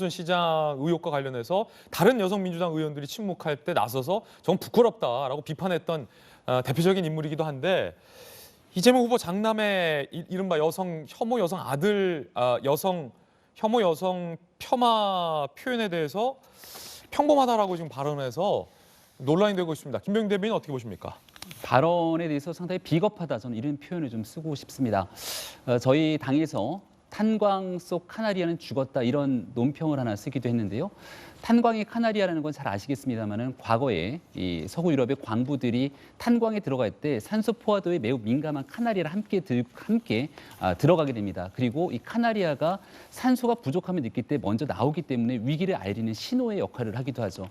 시장 의혹과 관련해서 다른 여성 민주당 의원들이 침묵할 때 나서서 정 부끄럽다라고 비판했던 대표적인 인물이기도 한데 이재명 후보 장남의 이른바 혐오 여성 아들 혐오 여성 폄하 표현에 대해서 평범하다라고 지금 발언해서 논란이 되고 있습니다. 김병민 대변인 어떻게 보십니까? 발언에 대해서 상당히 비겁하다, 저는 이런 표현을 좀 쓰고 싶습니다. 저희 당에서 탄광 속 카나리아는 죽었다, 이런 논평을 하나 쓰기도 했는데요. 탄광의 카나리아라는 건 잘 아시겠습니다만은 과거에 이 서구 유럽의 광부들이 탄광에 들어갈 때 산소 포화도에 매우 민감한 카나리아를 함께 들어가게 됩니다. 그리고 이 카나리아가 산소가 부족함을 느낄 때 먼저 나오기 때문에 위기를 알리는 신호의 역할을 하기도 하죠.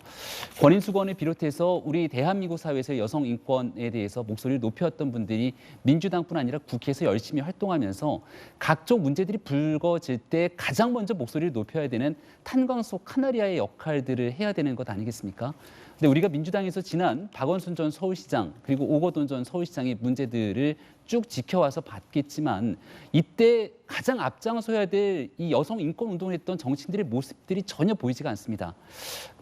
권인숙 의원을 비롯해서 우리 대한민국 사회에서 여성 인권에 대해서 목소리를 높였던 분들이 민주당뿐 아니라 국회에서 열심히 활동하면서 각종 문제들이 불거질 때 가장 먼저 목소리를 높여야 되는 탄광 속 카나리아의 역할들을 해야 되는 것 아니겠습니까? 근데 우리가 민주당에서 지난 박원순 전 서울시장 그리고 오거돈 전 서울시장의 문제들을 쭉 지켜와서 봤겠지만 이때 가장 앞장서야 될 이 여성 인권 운동을 했던 정치인들의 모습들이 전혀 보이지가 않습니다.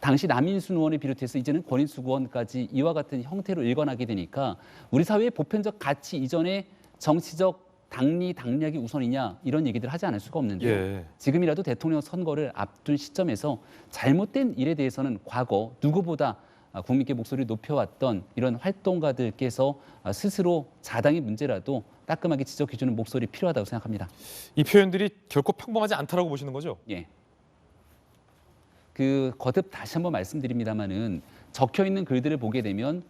당시 남인순 의원을 비롯해서 이제는 권인숙 의원까지 이와 같은 형태로 일관하게 되니까 우리 사회의 보편적 가치 이전에 정치적 당리당략이 우선이냐, 이런 얘기들 하지 않을 수가 없는데요. 지금이라도 대통령 선거를 앞둔 시점에서 잘못된 일에 대해서는 과거 누구보다 국민께 목소리를 높여왔던 이런 활동가들께서 스스로 자당의 문제라도 따끔하게 지적해주는 목소리 필요하다고 생각합니다. 이 표현들이 결코 평범하지 않다라고 보시는 거죠? 예. 거듭 다시 한번 말씀드립니다만은 적혀 있는 글들을 보게 되면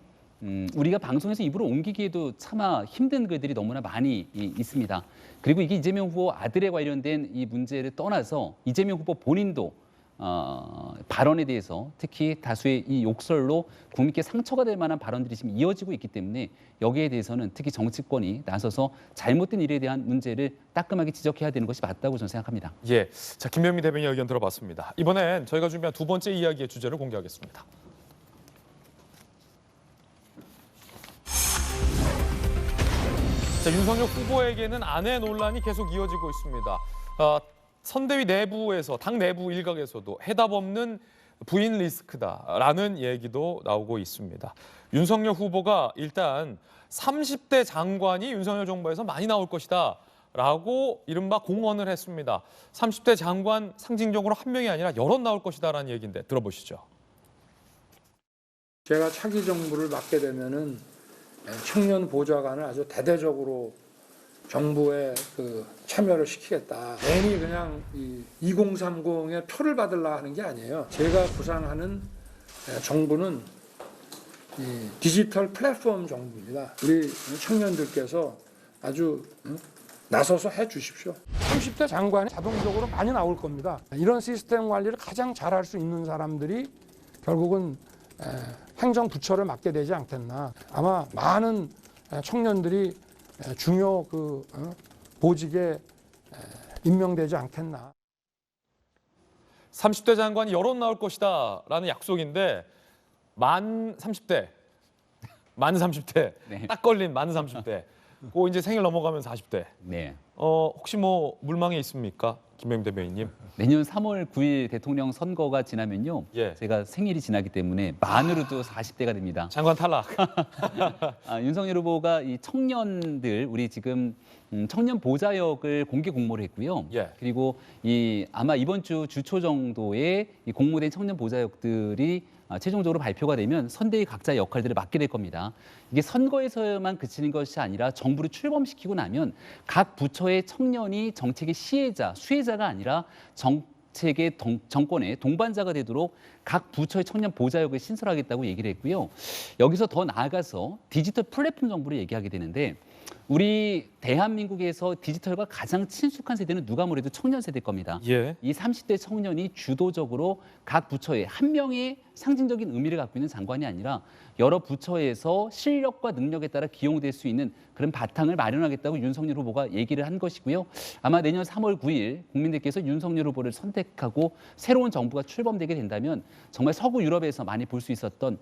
우리가 방송에서 입으로 옮기기에도 차마 힘든 글들이 너무나 많이 있습니다. 그리고 이게 이재명 후보 아들에 관련된 이 문제를 떠나서 이재명 후보 본인도 발언에 대해서 특히 다수의 이 욕설로 국민께 상처가 될 만한 발언들이 지금 이어지고 있기 때문에 여기에 대해서는 특히 정치권이 나서서 잘못된 일에 대한 문제를 따끔하게 지적해야 되는 것이 맞다고 저는 생각합니다. 예, 자 김병민 대변인 의견 들어봤습니다. 이번엔 저희가 준비한 두 번째 이야기의 주제를 공개하겠습니다. 자, 윤석열 후보에게는 아내 논란이 계속 이어지고 있습니다. 선대위 내부에서, 당 내부 일각에서도 해답 없는 부인 리스크다라는 얘기도 나오고 있습니다. 윤석열 후보가 일단 30대 장관이 윤석열 정부에서 많이 나올 것이다 라고 이른바 공언을 했습니다. 30대 장관 상징적으로 한 명이 아니라 여럿 나올 것이다라는 얘기인데 들어보시죠. 제가 차기 정부를 맡게 되면은 청년 보좌관을 아주 대대적으로 정부에 참여를 시키겠다. 괜히 그냥 2030의 표를 받으려고 하는 게 아니에요. 제가 구상하는 정부는 디지털 플랫폼 정부입니다. 우리 청년들께서 아주 나서서 해 주십시오. 30대 장관이 자동적으로 많이 나올 겁니다. 이런 시스템 관리를 가장 잘할 수 있는 사람들이 결국은 행정부처를 맡게 되지 않겠나. 아마 많은 청년들이 중요 보직에 임명되지 않겠나. 30대 장관이 여럿 나올 것이다라는 약속인데 만 30대 네. 딱 걸린 만 30대. 그 이제 생일 넘어가면 40대. 네. 혹시 뭐 물망에 있습니까? 김병민 대변인님. 내년 3월 9일 대통령 선거가 지나면요. 제가 생일이 지나기 때문에 만으로도 40대가 됩니다. 장관 탈락. 윤석열 후보가 이 청년들, 우리 지금 청년 보좌역을 공개 공모를 했고요. 그리고 아마 이번 주 주초 정도에 이 공모된 청년 보좌역들이 최종적으로 발표가 되면 선대위 각자의 역할들을 맡게 될 겁니다. 이게 선거에서만 그치는 것이 아니라 정부를 출범시키고 나면 각 부처의 청년이 정책의 시혜자, 수혜자가 아니라 정책의 정권의 동반자가 되도록 각 부처의 청년 보좌역을 신설하겠다고 얘기를 했고요. 여기서 더 나아가서 디지털 플랫폼 정부를 얘기하게 되는데 우리 대한민국에서 디지털과 가장 친숙한 세대는 누가 뭐래도 청년 세대일 겁니다. 예. 이 30대 청년이 주도적으로 각 부처에 한 명의 상징적인 의미를 갖고 있는 장관이 아니라 여러 부처에서 실력과 능력에 따라 기용될 수 있는 그런 바탕을 마련하겠다고 윤석열 후보가 얘기를 한 것이고요. 아마 내년 3월 9일 국민들께서 윤석열 후보를 선택하고 새로운 정부가 출범되게 된다면 정말 서구 유럽에서 많이 볼 수 있었던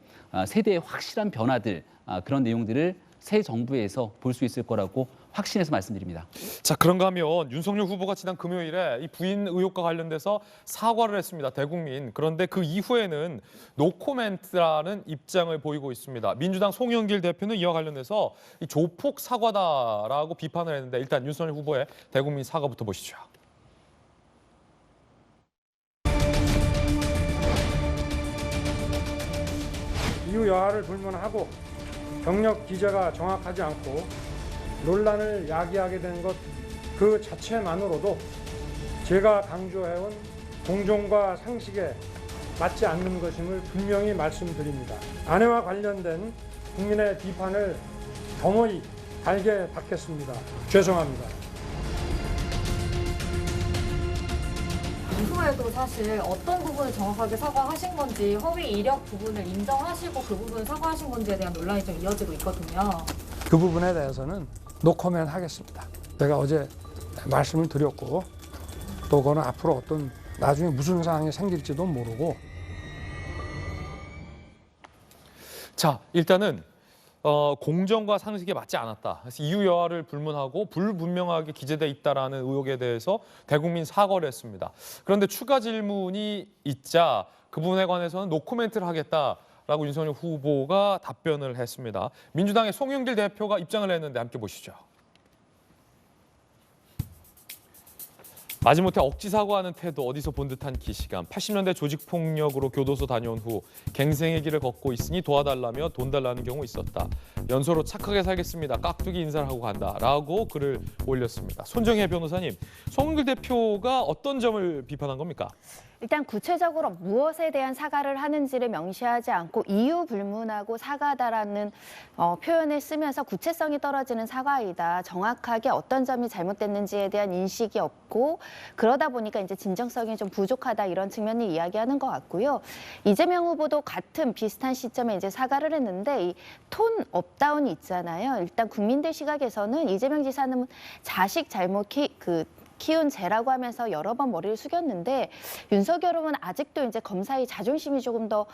세대의 확실한 변화들, 그런 내용들을 새 정부에서 볼 수 있을 거라고 확신해서 말씀드립니다. 자, 그런가 하면 윤석열 후보가 지난 금요일에 이 부인 의혹과 관련돼서 사과를 했습니다. 대국민. 그런데 그 이후에는 노코멘트라는 입장을 보이고 있습니다. 민주당 송영길 대표는 이와 관련해서 이 조폭 사과다라고 비판을 했는데 일단 윤석열 후보의 대국민 사과부터 보시죠. 이유 여하를 불문하고 경력 기재가 정확하지 않고 논란을 야기하게 된 것 그 자체만으로도 제가 강조해온 공정과 상식에 맞지 않는 것임을 분명히 말씀드립니다. 아내와 관련된 국민의 비판을 겸허히 달게 받겠습니다. 죄송합니다. 이후에도 사실 어떤 부분을 정확하게 사과하신 건지 허위 이력 부분을 인정하시고 그 부분을 사과하신 건지에 대한 논란이 좀 이어지고 있거든요. 그 부분에 대해서는 노코멘 하겠습니다. 제가 어제 말씀을 드렸고 또 그거는 앞으로 어떤 나중에 무슨 상황이 생길지도 모르고. 자, 일단은 공정과 상식에 맞지 않았다. 그래서 이유 여하를 불문하고 불분명하게 기재돼 있다라는 의혹에 대해서 대국민 사과를 했습니다. 그런데 추가 질문이 있자 그 부분에 관해서는 노코멘트를 하겠다라고 윤석열 후보가 답변을 했습니다. 민주당의 송영길 대표가 입장을 했는데 함께 보시죠. 마지못해 억지 사과하는 태도 어디서 본 듯한 기시감. 80년대 조직폭력으로 교도소 다녀온 후 갱생의 길을 걷고 있으니 도와달라며 돈 달라는 경우 있었다. 연소로 착하게 살겠습니다. 깍두기 인사를 하고 간다라고 글을 올렸습니다. 손정혜 변호사님, 송영길 대표가 어떤 점을 비판한 겁니까? 일단 구체적으로 무엇에 대한 사과를 하는지를 명시하지 않고 이유 불문하고 사과다라는 표현을 쓰면서 구체성이 떨어지는 사과이다. 정확하게 어떤 점이 잘못됐는지에 대한 인식이 없고 그러다 보니까 이제 진정성이 좀 부족하다 이런 측면을 이야기하는 것 같고요. 이재명 후보도 같은 비슷한 시점에 이제 사과를 했는데 이 톤 업다운이 있잖아요. 일단 국민들 시각에서는 이재명 지사는 자식 잘못 키운 죄라고 하면서 여러 번 머리를 숙였는데 윤석열 후보는 아직도 이제 검사의 자존심이 조금 더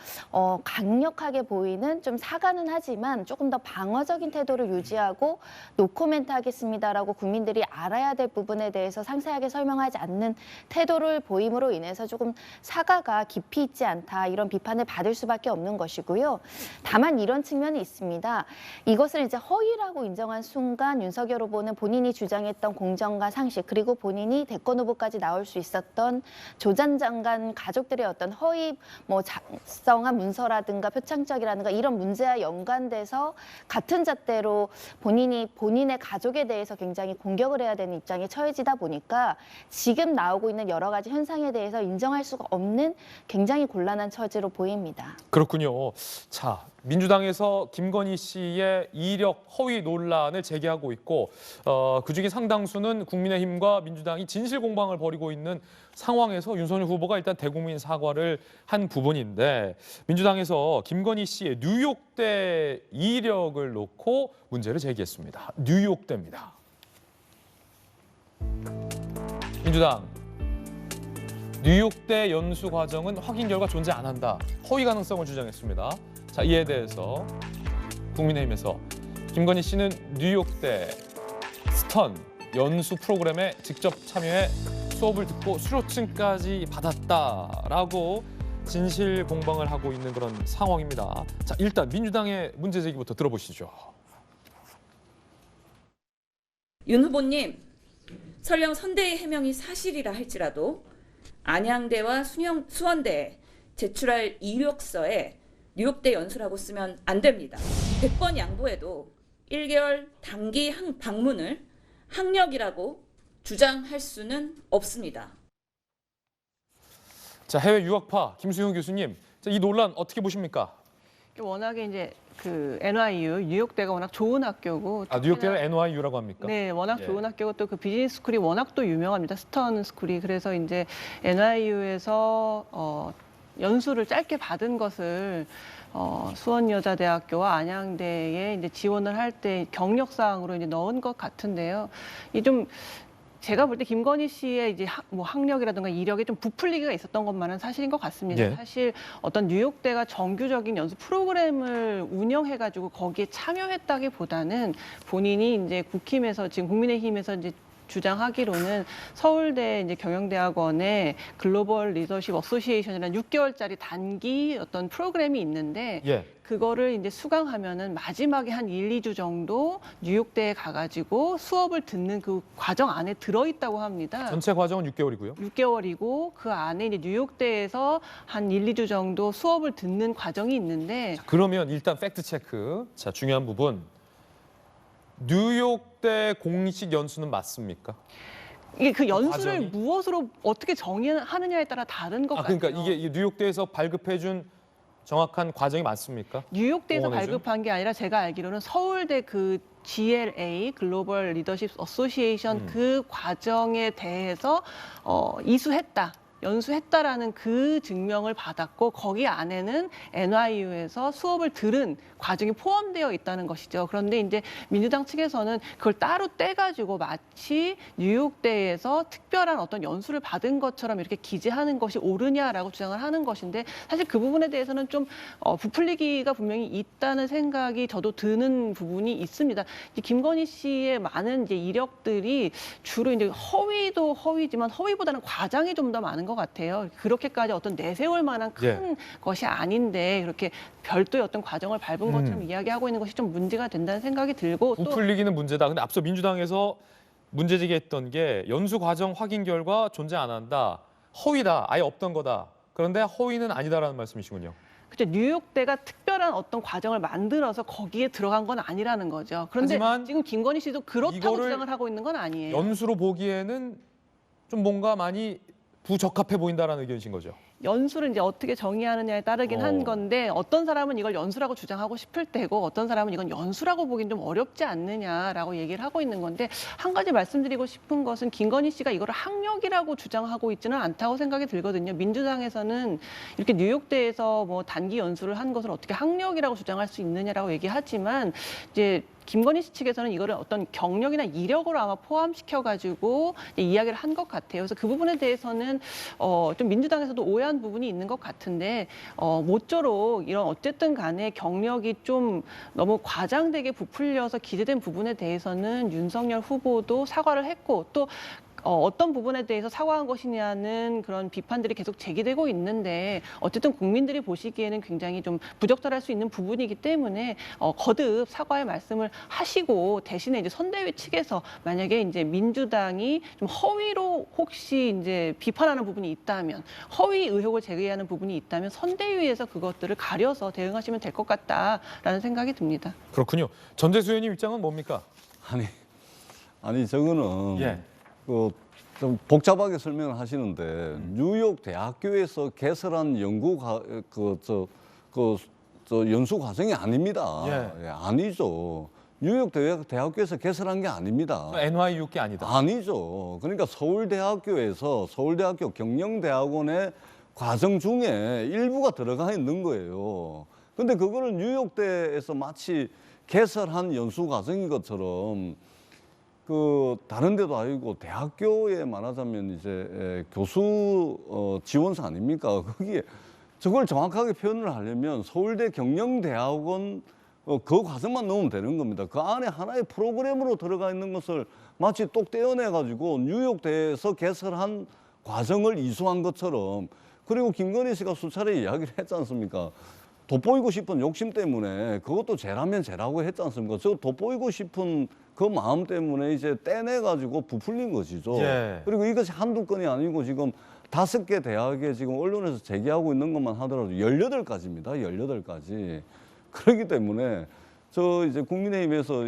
강력하게 보이는 좀 사과는 하지만 조금 더 방어적인 태도를 유지하고 노코멘트 하겠습니다라고 국민들이 알아야 될 부분에 대해서 상세하게 설명하지 않는 태도를 보임으로 인해서 조금 사과가 깊이 있지 않다 이런 비판을 받을 수밖에 없는 것이고요. 다만 이런 측면이 있습니다. 이것을 이제 허위라고 인정한 순간 윤석열 후보는 본인이 주장했던 공정과 상식 그리고 본인이 대권 후보까지 나올 수 있었던 조 전 장관 가족들의 어떤 허위 작성한 문서라든가 표창장이라든가 이런 문제와 연관돼서 같은 잣대로 본인의 가족에 대해서 굉장히 공격을 해야 되는 입장에 처해지다 보니까 지금 나오고 있는 여러 가지 현상에 대해서 인정할 수가 없는 굉장히 곤란한 처지로 보입니다. 그렇군요. 자, 민주당에서 김건희 씨의 이력 허위 논란을 제기하고 있고 그중에 상당수는 국민의힘과 민주당이 진실 공방을 벌이고 있는 상황에서 윤석열 후보가 일단 대국민 사과를 한 부분인데 민주당에서 김건희 씨의 뉴욕대 이력을 놓고 문제를 제기했습니다. 뉴욕대입니다. 민주당 뉴욕대 연수 과정은 확인 결과 존재 안 한다. 허위 가능성을 주장했습니다. 자, 이에 대해서 국민의힘에서 김건희 씨는 뉴욕대 스턴 연수 프로그램에 직접 참여해 수업을 듣고 수료증까지 받았다라고 진실 공방을 하고 있는 그런 상황입니다. 자, 일단 민주당의 문제 제기부터 들어보시죠. 윤 후보님, 설령 선대의 해명이 사실이라 할지라도 안양대와 수원대에 제출할 이력서에 뉴욕대 연수라고 쓰면 안 됩니다. 100번 양보해도 1개월 단기 방문을 학력이라고 주장할 수는 없습니다. 자, 해외 유학파 김수용 교수님, 자, 이 논란 어떻게 보십니까? 워낙에 이제 그 NYU 뉴욕대가 워낙 좋은 학교고. 아, 뉴욕대를 NYU라고 합니까? 네, 워낙 예. 좋은 학교고 또 그 비즈니스 스쿨이 워낙 또 유명합니다. 스턴 스쿨이. 그래서 이제 NYU에서 연수를 짧게 받은 것을 수원여자대학교와 안양대에 이제 지원을 할 때 경력사항으로 이제 넣은 것 같은데요. 이 좀 제가 볼 때 김건희 씨의 이제 학력이라든가 이력에 좀 부풀리기가 있었던 것만은 사실인 것 같습니다. 예. 사실 어떤 뉴욕대가 정규적인 연수 프로그램을 운영해가지고 거기에 참여했다기보다는 본인이 이제 국힘에서 지금 국민의힘에서 이제 주장하기로는 서울대 이제 경영대학원의 글로벌 리더십 어소시에이션이라는 6개월짜리 단기 어떤 프로그램이 있는데 예. 그거를 이제 수강하면은 마지막에 한 1, 2주 정도 뉴욕대에 가가지고 수업을 듣는 그 과정 안에 들어있다고 합니다. 전체 과정은 6개월이고요. 6개월이고 그 안에 이제 뉴욕대에서 한 1, 2주 정도 수업을 듣는 과정이 있는데 그러면 일단 팩트 체크. 자, 중요한 부분. 뉴욕대 공식 연수는 맞습니까? 이게 그 연수를 과정이? 무엇으로 어떻게 정의하느냐에 따라 다른 것 같아요. 그러니까 이게 뉴욕대에서 발급해준 정확한 과정이 맞습니까? 뉴욕대에서 공원해준? 발급한 게 아니라 제가 알기로는 서울대 그 GLA 글로벌 리더십 어소시에이션 그 과정에 대해서 이수했다. 연수했다라는 그 증명을 받았고 거기 안에는 NYU에서 수업을 들은 과정이 포함되어 있다는 것이죠. 그런데 이제 민주당 측에서는 그걸 따로 떼가지고 마치 뉴욕대에서 특별한 어떤 연수를 받은 것처럼 이렇게 기재하는 것이 옳으냐라고 주장을 하는 것인데 사실 그 부분에 대해서는 좀 부풀리기가 분명히 있다는 생각이 저도 드는 부분이 있습니다. 이제 김건희 씨의 많은 이제 이력들이 주로 이제 허위도 허위지만 허위보다는 과장이 좀 더 많은 것 같아요. 그렇게까지 어떤 내세울 만한 큰 것이 아닌데 그렇게 별도의 어떤 과정을 밟은 것처럼 이야기하고 있는 것이 좀 문제가 된다는 생각이 들고 또 부풀리기는 문제다. 근데 앞서 민주당에서 문제 제기했던 게 연수 과정 확인 결과 존재 안 한다. 허위다. 아예 없던 거다. 그런데 허위는 아니다라는 말씀이시군요. 그렇죠. 뉴욕대가 특별한 어떤 과정을 만들어서 거기에 들어간 건 아니라는 거죠. 그런데 하지만 지금 김건희 씨도 그렇다고 이거를 주장을 하고 있는 건 아니에요. 연수로 보기에는 좀 뭔가 많이 부적합해 보인다라는 의견이신 거죠. 연수를 이제 어떻게 정의하느냐에 따르긴 한 건데 어떤 사람은 이걸 연수라고 주장하고 싶을 때고 어떤 사람은 이건 연수라고 보기엔 좀 어렵지 않느냐라고 얘기를 하고 있는 건데 한 가지 말씀드리고 싶은 것은 김건희 씨가 이거를 학력이라고 주장하고 있지는 않다고 생각이 들거든요. 민주당에서는 이렇게 뉴욕대에서 뭐 단기 연수를 한 것을 어떻게 학력이라고 주장할 수 있느냐라고 얘기하지만 이제 김건희 씨 측에서는 이거를 어떤 경력이나 이력으로 아마 포함시켜가지고 이야기를 한 것 같아요. 그래서 그 부분에 대해서는 좀 민주당에서도 오해한 부분이 있는 것 같은데 모쪼록 이런 어쨌든 간에 경력이 좀 너무 과장되게 부풀려서 기재된 부분에 대해서는 윤석열 후보도 사과를 했고 또 어떤 부분에 대해서 사과한 것이냐는 그런 비판들이 계속 제기되고 있는데 어쨌든 국민들이 보시기에는 굉장히 좀 부적절할 수 있는 부분이기 때문에 거듭 사과의 말씀을 하시고 대신에 이제 선대위 측에서 만약에 이제 민주당이 좀 허위로 혹시 이제 비판하는 부분이 있다면 허위 의혹을 제기하는 부분이 있다면 선대위에서 그것들을 가려서 대응하시면 될 것 같다라는 생각이 듭니다. 그렇군요. 전재수 의원님 입장은 뭡니까? 아니 저거는 좀 복잡하게 설명을 하시는데 뉴욕 대학교에서 개설한 연수 과정이 아닙니다. 아니죠. 뉴욕 대학교에서 개설한 게 아닙니다. NYU 게 아니다. 아니죠. 그러니까 서울대학교에서 서울대학교 경영대학원의 과정 중에 일부가 들어가 있는 거예요. 근데 그거를 뉴욕대에서 마치 개설한 연수 과정인 것처럼 다른 데도 아니고 대학교에 말하자면 이제 교수 지원서 아닙니까? 거기에 저걸 정확하게 표현을 하려면 서울대 경영대학원 그 과정만 넣으면 되는 겁니다. 그 안에 하나의 프로그램으로 들어가 있는 것을 마치 똑 떼어내가지고 뉴욕대에서 개설한 과정을 이수한 것처럼 그리고 김건희 씨가 수차례 이야기를 했지 않습니까? 돋보이고 싶은 욕심 때문에 그것도 쟤라면 쟤라고 했지 않습니까? 저 돋보이고 싶은 그 마음 때문에 이제 떼내가지고 부풀린 것이죠. 그리고 이것이 한두 건이 아니고 지금 5개 대학에 지금 언론에서 제기하고 있는 것만 하더라도 18가지입니다. 18가지. 그렇기 때문에 저 이제 국민의힘에서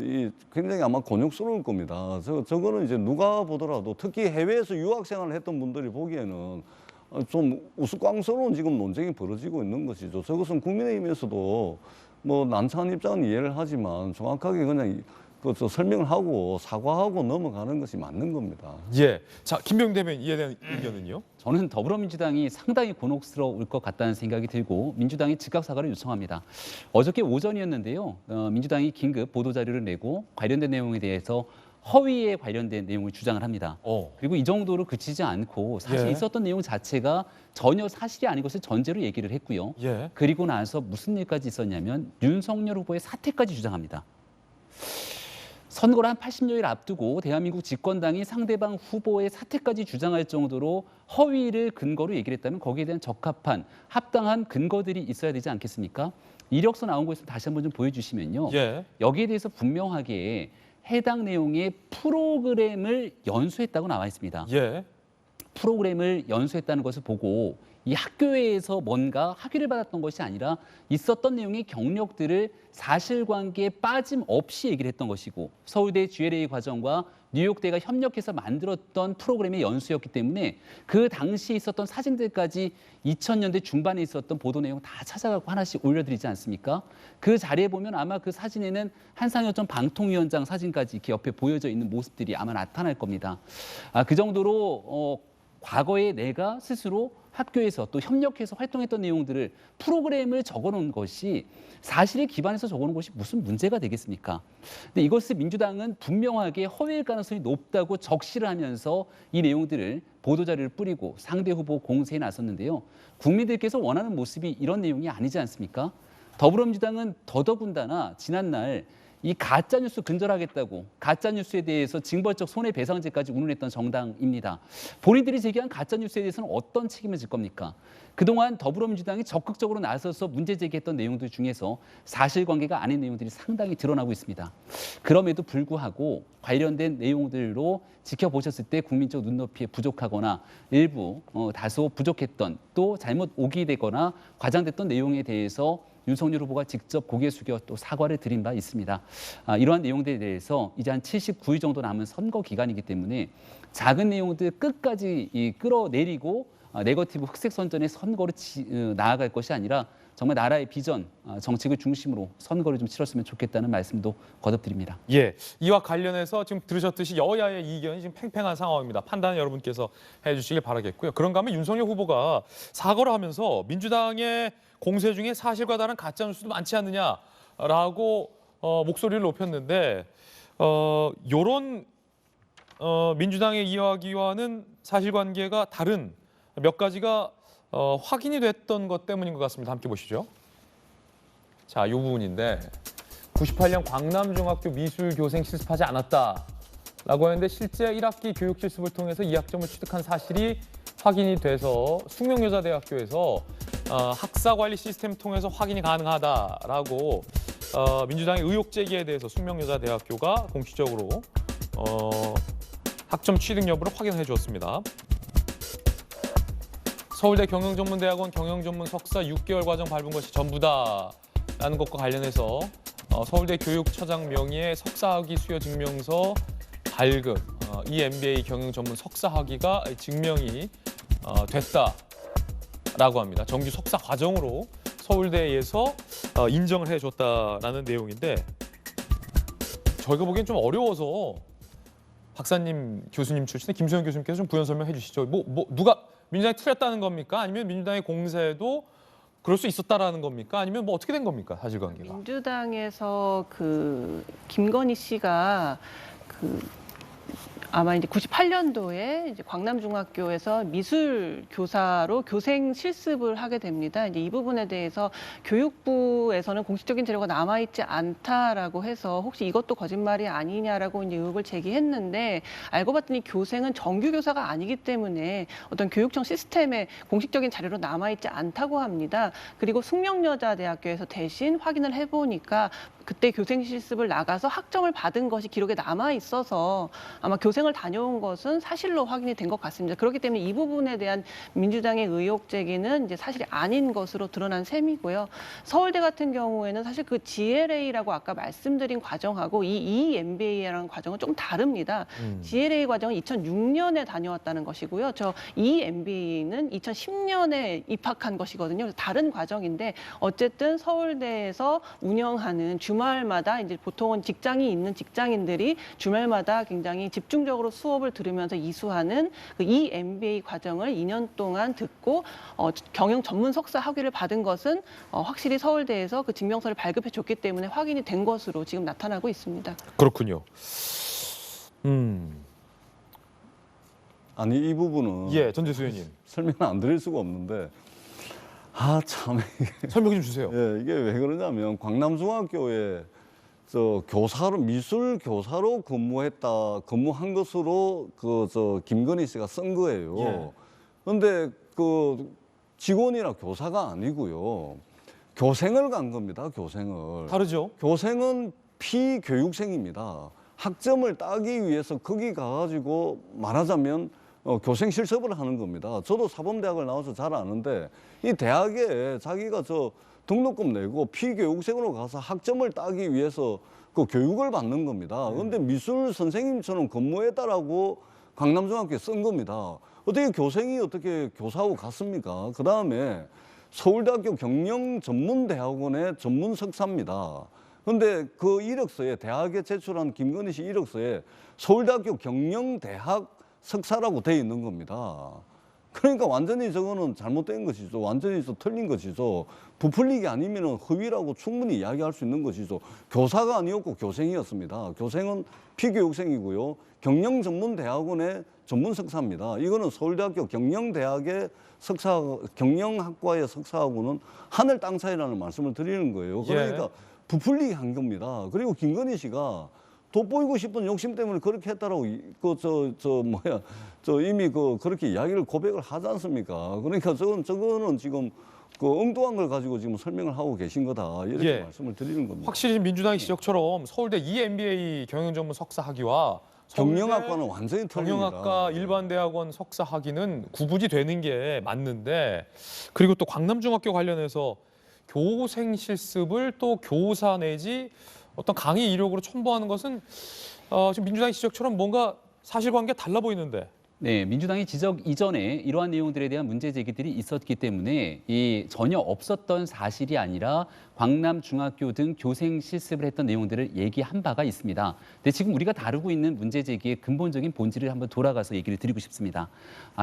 굉장히 아마 곤욕스러울 겁니다. 저거는 이제 누가 보더라도 특히 해외에서 유학 생활을 했던 분들이 보기에는 좀 우스꽝스러운 지금 논쟁이 벌어지고 있는 것이죠. 저것은 국민의힘에서도 뭐 난처한 입장은 이해를 하지만 정확하게 그냥 저 설명을 하고 사과하고 넘어가는 것이 맞는 겁니다. 예. 자, 김병 대변인 이에 대한 의견은요? 저는 더불어민주당이 상당히 곤혹스러울 것 같다는 생각이 들고 민주당이 즉각 사과를 요청합니다. 어저께 오전이었는데요. 민주당이 긴급 보도자료를 내고 관련된 내용에 대해서 허위에 관련된 내용을 주장을 합니다. 그리고 이 정도로 그치지 않고 사실 예. 있었던 내용 자체가 전혀 사실이 아닌 것을 전제로 얘기를 했고요. 예. 그리고 나서 무슨 일까지 있었냐면 윤석열 후보의 사퇴까지 주장합니다. 선거를 한 80여일 앞두고 대한민국 집권당이 상대방 후보의 사퇴까지 주장할 정도로 허위를 근거로 얘기를 했다면 거기에 대한 적합한 합당한 근거들이 있어야 되지 않겠습니까? 이력서 나온 거 있으면 다시 한번 좀 보여주시면요. 예. 여기에 대해서 분명하게 해당 내용의 프로그램을 연수했다고 나와 있습니다. 예. 프로그램을 연수했다는 것을 보고 이 학교에서 뭔가 학위를 받았던 것이 아니라 있었던 내용의 경력들을 사실관계에 빠짐없이 얘기를 했던 것이고 서울대 GLA 과정과 뉴욕대가 협력해서 만들었던 프로그램의 연수였기 때문에 그 당시에 있었던 사진들까지 2000년대 중반에 있었던 보도 내용 다 찾아가고 하나씩 올려드리지 않습니까? 그 자리에 보면 아마 그 사진에는 한상혁 전 방통위원장 사진까지 이렇게 옆에 보여져 있는 모습들이 아마 나타날 겁니다. 그 정도로 과거에 내가 스스로 학교에서 또 협력해서 활동했던 내용들을 프로그램을 적어놓은 것이 사실에 기반해서 적어놓은 것이 무슨 문제가 되겠습니까? 근데 이것을 민주당은 분명하게 허위일 가능성이 높다고 적시를 하면서 이 내용들을 보도자료를 뿌리고 상대 후보 공세에 나섰는데요. 국민들께서 원하는 모습이 이런 내용이 아니지 않습니까? 더불어민주당은 더더군다나 지난날 이 가짜뉴스 근절하겠다고 가짜뉴스에 대해서 징벌적 손해배상제까지 운운했던 정당입니다. 본인들이 제기한 가짜뉴스에 대해서는 어떤 책임을 질 겁니까? 그동안 더불어민주당이 적극적으로 나서서 문제 제기했던 내용들 중에서 사실관계가 아닌 내용들이 상당히 드러나고 있습니다. 그럼에도 불구하고 관련된 내용들로 지켜보셨을 때 국민적 눈높이에 부족하거나 일부 다소 부족했던 또 잘못 오기되거나 과장됐던 내용에 대해서 윤석열 후보가 직접 고개 숙여 또 사과를 드린 바 있습니다. 이러한 내용들에 대해서 이제 한 79일 정도 남은 선거 기간이기 때문에 작은 내용들 끝까지 끌어내리고 네거티브 흑색 선전의 선거를 나아갈 것이 아니라 정말 나라의 비전, 정책을 중심으로 선거를 좀 치렀으면 좋겠다는 말씀도 거듭드립니다. 예, 이와 관련해서 지금 들으셨듯이 여야의 이견이 지금 팽팽한 상황입니다. 판단은 여러분께서 해주시길 바라겠고요. 그런가 하면 윤석열 후보가 사과를 하면서 민주당의 공세 중에 사실과 다른 가짜뉴스도 많지 않느냐라고 목소리를 높였는데 이런 민주당의 이야기와는 사실관계가 다른 몇 가지가 확인이 됐던 것 때문인 것 같습니다. 함께 보시죠. 자, 이 부분인데 98년 광남중학교 미술교생 실습하지 않았다라고 했는데 실제 1학기 교육 실습을 통해서 2학점을 취득한 사실이 확인이 돼서 숙명여자대학교에서 학사관리 시스템 통해서 확인이 가능하다라고 민주당의 의혹 제기에 대해서 숙명여자대학교가 공식적으로 학점 취득 여부를 확인해 주었습니다. 서울대 경영전문대학원 경영전문 석사 6개월 과정 밟은 것이 전부다라는 것과 관련해서 서울대 교육처장 명의의 석사학위 수여 증명서 발급, EMBA 경영전문 석사학위가 증명이 됐다라고 합니다. 정규 석사 과정으로 서울대에서 인정을 해줬다라는 내용인데 저희가 보기엔 좀 어려워서 박사님, 교수님 출신의 김소영 교수님께서 좀 부연 설명해 주시죠. 누가 민주당이 틀렸다는 겁니까? 아니면 민주당의 공세도 그럴 수 있었다라는 겁니까? 아니면 뭐 어떻게 된 겁니까? 사실관계가. 민주당에서 김건희 씨가 아마 이제 98년도에 이제 광남중학교에서 미술 교사로 교생 실습을 하게 됩니다. 이제 이 부분에 대해서 교육부에서는 공식적인 자료가 남아있지 않다라고 해서 혹시 이것도 거짓말이 아니냐라고 이제 의혹을 제기했는데 알고 봤더니 교생은 정규 교사가 아니기 때문에 어떤 교육청 시스템에 공식적인 자료로 남아있지 않다고 합니다. 그리고 숙명여자대학교에서 대신 확인을 해보니까 그때 교생 실습을 나가서 학점을 받은 것이 기록에 남아 있어서 아마 교생 교생을 다녀온 것은 사실로 확인이 된 것 같습니다. 그렇기 때문에 이 부분에 대한 민주당의 의혹 제기는 이제 사실이 아닌 것으로 드러난 셈이고요. 서울대 같은 경우에는 사실 그 GLA라고 아까 말씀드린 과정하고 이 EMBA라는 과정은 좀 다릅니다. GLA 과정은 2006년에 다녀왔다는 것이고요. 저 EMBA는 2010년에 입학한 것이거든요. 그래서 다른 과정인데 어쨌든 서울대에서 운영하는 주말마다 이제 보통은 직장이 있는 직장인들이 주말마다 굉장히 집중적으로 수업을 들으면서 이수하는 그 EMBA 과정을 2년 동안 듣고 경영 전문 석사 학위를 받은 것은 확실히 서울대에서 그 증명서를 발급해 줬기 때문에 확인이 된 것으로 지금 나타나고 있습니다. 그렇군요. 아니 이 부분은 예, 전재수 의원님 설명 안 드릴 수가 없는데 참 설명 좀 주세요. 예, 이게 왜 그러냐면 광남중학교에 저 교사로 미술 교사로 근무한 것으로 김건희 씨가 쓴 거예요. 예. 그런데 그 직원이나 교사가 아니고요. 교생을 간 겁니다. 교생을. 다르죠? 교생은 피교육생입니다. 학점을 따기 위해서 거기 가가지고 말하자면 교생 실습을 하는 겁니다. 저도 사범대학을 나와서 잘 아는데 이 대학에 자기가 등록금 내고 피교육생으로 가서 학점을 따기 위해서 그 교육을 받는 겁니다. 그런데 미술 선생님처럼 근무했다라고 강남중학교에 쓴 겁니다. 어떻게 교생이 어떻게 교사하고 같습니까? 그 다음에 서울대학교 경영전문대학원의 전문 석사입니다. 그런데 그 이력서에 대학에 제출한 김건희 씨 이력서에 서울대학교 경영대학 석사라고 돼 있는 겁니다. 그러니까 완전히 저거는 잘못된 것이죠. 완전히 틀린 것이죠. 부풀리기 아니면 허위라고 충분히 이야기할 수 있는 것이죠. 교사가 아니었고 교생이었습니다. 교생은 피교육생이고요. 경영전문대학원의 전문 석사입니다. 이거는 서울대학교 경영대학의 경영학과의 석사하고는 하늘 땅 차이라는 말씀을 드리는 거예요. 그러니까 부풀리기 한 겁니다. 그리고 김건희 씨가 돋보이고 싶은 욕심 때문에 그렇게 했다라고 이미 그렇게 이야기를 고백을 하지 않습니까? 그러니까 저거는 지금 엉뚱한 걸 가지고 지금 설명을 하고 계신 거다 이렇게 말씀을 드리는 겁니다. 확실히 민주당의 지적처럼 서울대 EMBA 경영전문 석사 학위와 경영학과는 완전히 틀립니다. 경영학과 일반대학원 석사 학위는 구분이 되는 게 맞는데 그리고 또 광남중학교 관련해서 교생 실습을 또 교사 내지 어떤 강의 이력으로 첨부하는 것은 지금 민주당의 지적처럼 뭔가 사실관계 달라 보이는데. 네, 민주당의 지적 이전에 이러한 내용들에 대한 문제 제기들이 있었기 때문에 전혀 없었던 사실이 아니라 광남중학교 등 교생 실습을 했던 내용들을 얘기한 바가 있습니다. 근데 지금 우리가 다루고 있는 문제 제기의 근본적인 본질을 한번 돌아가서 얘기를 드리고 싶습니다.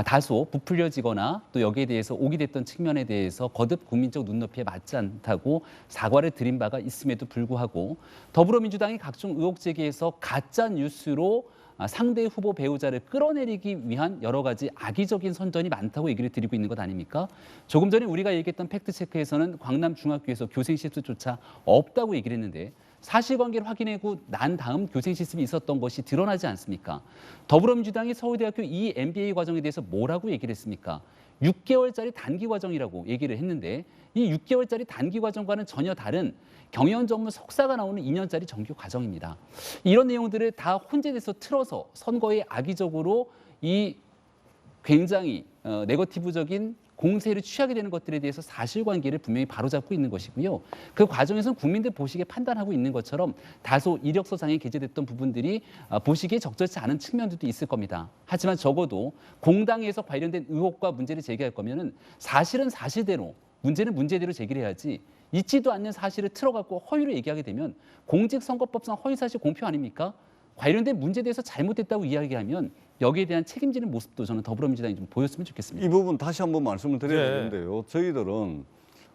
다소 부풀려지거나 또 여기에 대해서 오기됐던 측면에 대해서 거듭 국민적 눈높이에 맞지 않다고 사과를 드린 바가 있음에도 불구하고 더불어민주당이 각종 의혹 제기에서 가짜 뉴스로 상대 후보 배우자를 끌어내리기 위한 여러 가지 악의적인 선전이 많다고 얘기를 드리고 있는 것 아닙니까? 조금 전에 우리가 얘기했던 팩트체크에서는 광남중학교에서 교생실습조차 없다고 얘기를 했는데 사실관계를 확인하고 난 다음 교생실습이 있었던 것이 드러나지 않습니까? 더불어민주당이 서울대학교 EMBA 과정에 대해서 뭐라고 얘기를 했습니까? 6개월짜리 단기 과정이라고 얘기를 했는데 이 6개월짜리 단기 과정과는 전혀 다른 경영 전문 석사가 나오는 2년짜리 정규 과정입니다. 이런 내용들을 다 혼재돼서 틀어서 선거에 악의적으로 이 굉장히 네거티브적인 공세를 취하게 되는 것들에 대해서 사실관계를 분명히 바로잡고 있는 것이고요. 그 과정에서는 국민들 보시기에 판단하고 있는 것처럼 다소 이력서상에 게재됐던 부분들이 보시기에 적절치 않은 측면들도 있을 겁니다. 하지만 적어도 공당에서 관련된 의혹과 문제를 제기할 거면은 사실은 사실대로, 문제는 문제대로 제기를 해야지 있지도 않는 사실을 틀어갖고 허위로 얘기하게 되면 공직선거법상 허위사실 공표 아닙니까? 관련된 문제에 대해서 잘못됐다고 이야기하면 여기에 대한 책임지는 모습도 저는 더불어민주당이 좀 보였으면 좋겠습니다. 이 부분 다시 한번 말씀을 드려야 되는데요. 저희들은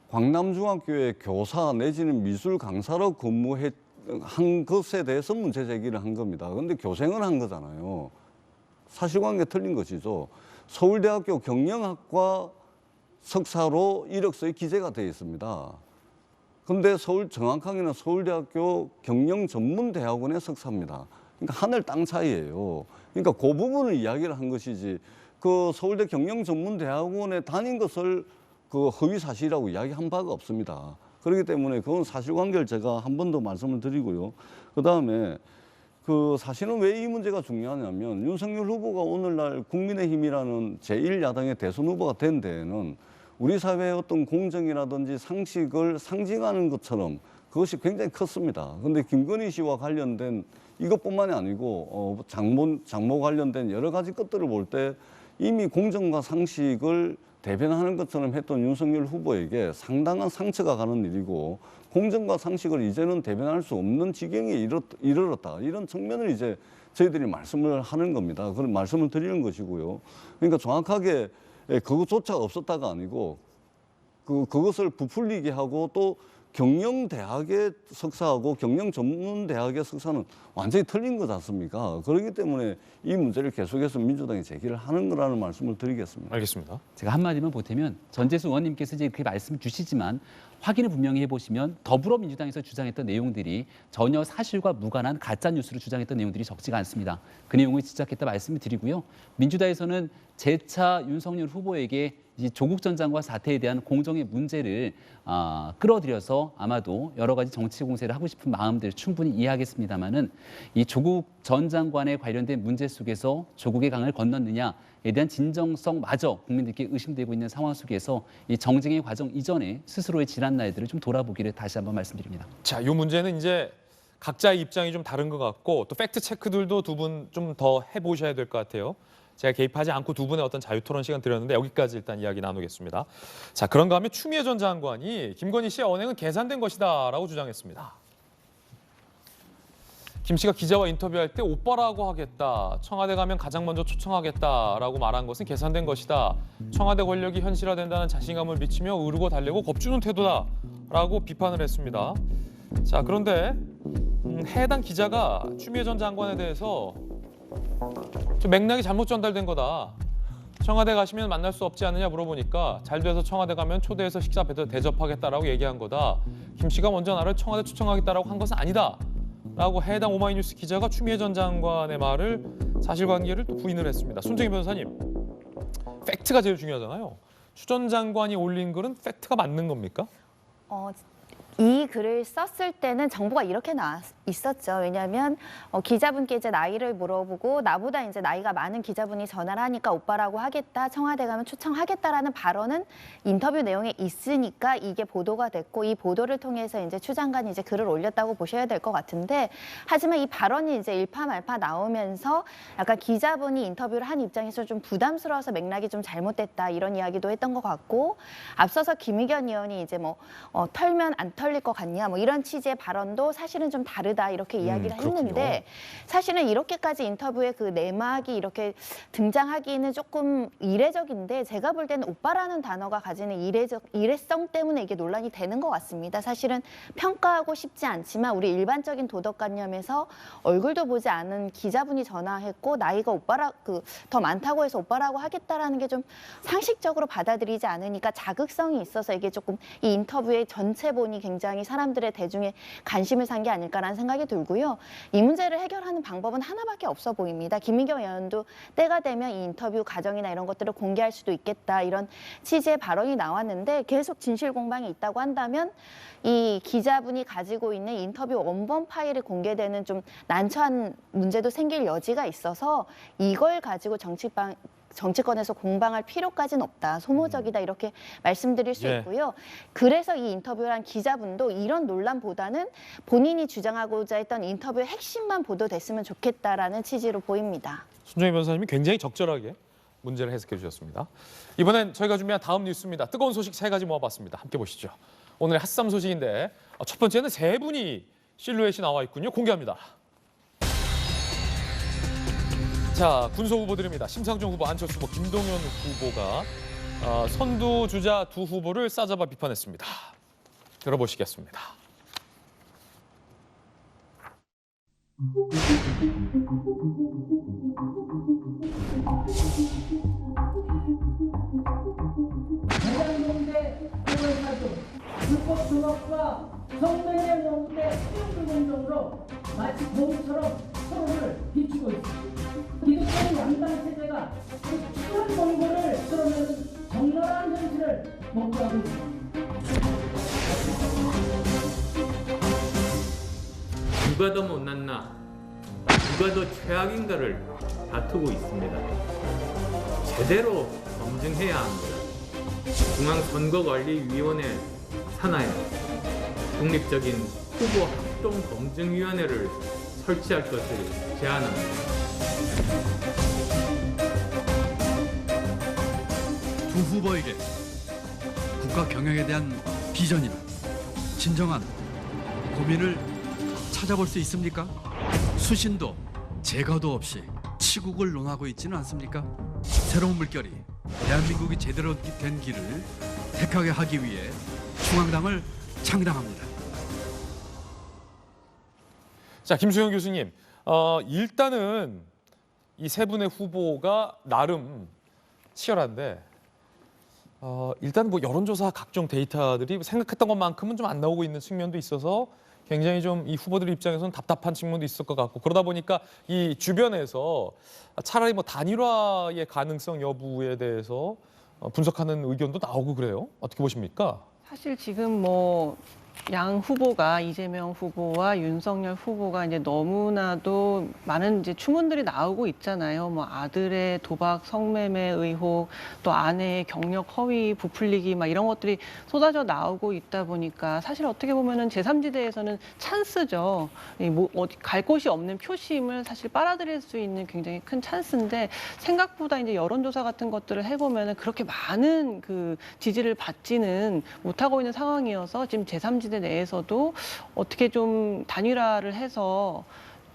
광남중학교의 교사 내지는 미술 강사로 근무한 것에 대해서 문제 제기를 한 겁니다. 그런데 교생을 한 거잖아요. 사실관계 틀린 것이죠. 서울대학교 경영학과 석사로 이력서에 기재가 되어 있습니다. 그런데 정확하게는 서울대학교 경영전문대학원의 석사입니다. 그러니까 하늘 땅 차이예요. 그러니까 그 부분을 이야기를 한 것이지 그 서울대 경영전문대학원에 다닌 것을 그 허위 사실이라고 이야기한 바가 없습니다. 그렇기 때문에 그건 사실관계를 제가 한 번 더 말씀을 드리고요. 그다음에 사실은 왜 이 문제가 중요하냐면 윤석열 후보가 오늘날 국민의힘이라는 제1야당의 대선 후보가 된 데에는 우리 사회의 어떤 공정이라든지 상식을 상징하는 것처럼 그것이 굉장히 컸습니다. 그런데 김건희 씨와 관련된 이것뿐만이 아니고 장모 관련된 여러 가지 것들을 볼 때 이미 공정과 상식을 대변하는 것처럼 했던 윤석열 후보에게 상당한 상처가 가는 일이고 공정과 상식을 이제는 대변할 수 없는 지경에 이르렀다. 이런 측면을 이제 저희들이 말씀을 하는 겁니다. 그런 말씀을 드리는 것이고요. 그러니까 정확하게 그것조차 없었다가 아니고 그것을 부풀리게 하고 또 경영대학의 석사하고 경영전문대학의 석사는 완전히 틀린 것 같습니까? 그렇기 때문에 이 문제를 계속해서 민주당이 제기를 하는 거라는 말씀을 드리겠습니다. 알겠습니다. 제가 한마디만 보태면 전재수 의원님께서 이제 그렇게 말씀 주시지만 확인을 분명히 해보시면 더불어민주당에서 주장했던 내용들이 전혀 사실과 무관한 가짜뉴스로 주장했던 내용들이 적지가 않습니다. 그 내용을 지적했다 말씀을 드리고요. 민주당에서는 재차 윤석열 후보에게 이 조국 전 장관 사태에 대한 공정의 문제를 끌어들여서 아마도 여러 가지 정치 공세를 하고 싶은 마음들 충분히 이해하겠습니다만은 이 조국 전 장관에 관련된 문제 속에서 조국의 강을 건넜느냐에 대한 진정성마저 국민들께 의심되고 있는 상황 속에서 이 정쟁의 과정 이전에 스스로의 지난 날들을 좀 돌아보기를 다시 한번 말씀드립니다. 자, 이 문제는 이제 각자의 입장이 좀 다른 것 같고 또 팩트 체크들도 두 분 좀 더 해보셔야 될 것 같아요. 제가 개입하지 않고 두 분의 어떤 자유토론 시간 드렸는데 여기까지 일단 이야기 나누겠습니다. 자, 그런가 하면 추미애 전 장관이 김건희 씨의 언행은 계산된 것이다라고 주장했습니다. 김 씨가 기자와 인터뷰할 때 오빠라고 하겠다, 청와대 가면 가장 먼저 초청하겠다라고 말한 것은 계산된 것이다. 청와대 권력이 현실화된다는 자신감을 비치며 으르고 달래고 겁주는 태도다라고 비판을 했습니다. 자, 그런데 해당 기자가 추미애 전 장관에 대해서 좀 맥락이 잘못 전달된 거다. 청와대 가시면 만날 수 없지 않느냐 물어보니까 잘 돼서 청와대 가면 초대해서 식사 대접하겠다라고 얘기한 거다. 김 씨가 먼저 나를 청와대 초청하겠다라고 한 것은 아니다. 라고 해당 오마이뉴스 기자가 추미애 전 장관의 말을 사실관계를 또 부인을 했습니다. 손정희 변호사님, 팩트가 제일 중요하잖아요. 추 전 장관이 올린 글은 팩트가 맞는 겁니까? 이 글을 썼을 때는 정보가 이렇게 나와 있었죠. 왜냐하면 기자분께 이제 나이를 물어보고 나보다 이제 나이가 많은 기자분이 전화를 하니까 오빠라고 하겠다, 청와대 가면 초청하겠다라는 발언은 인터뷰 내용에 있으니까 이게 보도가 됐고 이 보도를 통해서 이제 추 장관이 이제 글을 올렸다고 보셔야 될 것 같은데 하지만 이 발언이 이제 일파만파 나오면서 약간 기자분이 인터뷰를 한 입장에서 좀 부담스러워서 맥락이 좀 잘못됐다 이런 이야기도 했던 것 같고 앞서서 김의겸 의원이 이제 털면 안 털릴 것 같냐 이런 취지의 발언도 사실은 좀 다르다 이렇게 이야기를 했는데 사실은 이렇게까지 인터뷰에 그 내막이 이렇게 등장하기는 조금 이례적인데 제가 볼 때는 오빠라는 단어가 가지는 이례성 때문에 이게 논란이 되는 것 같습니다. 사실은 평가하고 싶지 않지만 우리 일반적인 도덕관념에서 얼굴도 보지 않은 기자분이 전화했고 나이가 더 많다고 해서 오빠라고 하겠다라는 게 좀 상식적으로 받아들이지 않으니까 자극성이 있어서 이게 조금 이 인터뷰의 전체본이 굉장히 사람들의 대중의 관심을 산 게 아닐까라는 생각이 들고요. 이 문제를 해결하는 방법은 하나밖에 없어 보입니다. 김의겸 의원도 때가 되면 이 인터뷰 과정이나 이런 것들을 공개할 수도 있겠다 이런 취지의 발언이 나왔는데 계속 진실 공방이 있다고 한다면 이 기자분이 가지고 있는 인터뷰 원본 파일이 공개되는 좀 난처한 문제도 생길 여지가 있어서 이걸 가지고 정치권에서 공방할 필요까지는 없다. 소모적이다 이렇게 말씀드릴 수 있고요. 그래서 이 인터뷰를 한 기자분도 이런 논란보다는 본인이 주장하고자 했던 인터뷰의 핵심만 보도됐으면 좋겠다라는 취지로 보입니다. 손정희 변호사님이 굉장히 적절하게 문제를 해석해 주셨습니다. 이번엔 저희가 준비한 다음 뉴스입니다. 뜨거운 소식 3가지 모아봤습니다. 함께 보시죠. 오늘의 핫삼 소식인데 첫 번째는 3분이 실루엣이 나와 있군요. 공개합니다. 자, 군소 후보들입니다. 심상정 후보, 안철수 후보, 김동연 후보가 선두 주자 두 후보를 싸잡아 비판했습니다. 들어보시겠습니다. 대장동대 공원사주 불법 등록과 성매매 원대 수용물 공정으로 마치 공처럼 서로를 비추고 있습니다. 기득권 양당 체제가 수많은 공고를 그러면 적나라한 현실을 목도하고 있습니다. 누가 더 못났나? 누가 더 최악인가를 다투고 있습니다. 제대로 검증해야 합니다. 중앙선거관리위원회 산하에 독립적인 후보 합동검증위원회를 설치할 것을 제안합니다. 두 후보에게 국가 경영에 대한 비전이나 진정한 고민을 찾아볼 수 있습니까? 수신도 제거도 없이 치국을 논하고 있지는 않습니까? 새로운 물결이 대한민국이 제대로 된 길을 택하게 하기 위해 중앙당을 창당합니다. 자, 김수영 교수님, 일단은 이 세 분의 후보가 나름 치열한데 일단 뭐 여론조사 각종 데이터들이 생각했던 것만큼은 좀 안 나오고 있는 측면도 있어서 굉장히 좀 이 후보들 입장에서는 답답한 측면도 있을 것 같고, 그러다 보니까 이 주변에서 차라리 뭐 단일화의 가능성 여부에 대해서 분석하는 의견도 나오고 그래요. 어떻게 보십니까? 사실 지금 뭐 양 후보가 이재명 후보와 윤석열 후보가 이제 너무나도 많은 이제 추문들이 나오고 있잖아요. 뭐 아들의 도박 성매매 의혹, 또 아내의 경력 허위 부풀리기 막 이런 것들이 쏟아져 나오고 있다 보니까 사실 어떻게 보면은 제3지대에서는 찬스죠. 뭐 어디 갈 곳이 없는 표심을 사실 빨아들일 수 있는 굉장히 큰 찬스인데, 생각보다 이제 여론조사 같은 것들을 해보면은 그렇게 많은 그 지지를 받지는 못하고 있는 상황이어서 지금 제3지대 내에서도 어떻게 좀 단일화를 해서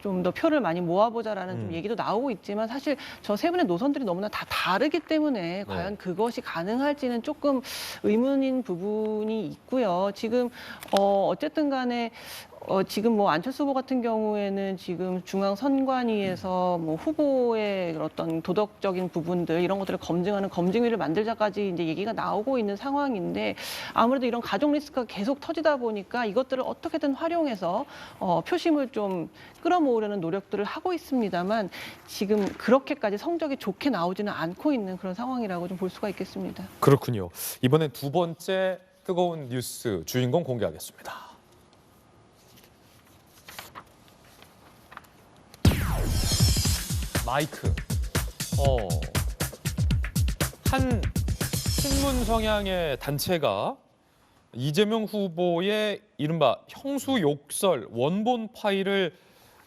좀 더 표를 많이 모아보자라는 좀 얘기도 나오고 있지만, 사실 저 세 분의 노선들이 너무나 다 다르기 때문에 과연 그것이 가능할지는 조금 의문인 부분이 있고요. 지금 어쨌든 간에 지금 뭐 안철수 후보 같은 경우에는 지금 중앙선관위에서 뭐 후보의 어떤 도덕적인 부분들 이런 것들을 검증하는 검증위를 만들자까지 이제 얘기가 나오고 있는 상황인데, 아무래도 이런 가족 리스크가 계속 터지다 보니까 이것들을 어떻게든 활용해서 표심을 좀 끌어모으려는 노력들을 하고 있습니다만, 지금 그렇게까지 성적이 좋게 나오지는 않고 있는 그런 상황이라고 좀 볼 수가 있겠습니다. 그렇군요. 이번엔 두 번째 뜨거운 뉴스 주인공 공개하겠습니다. 마이크. 한 친문 성향의 단체가 이재명 후보의 이른바 형수 욕설 원본 파일을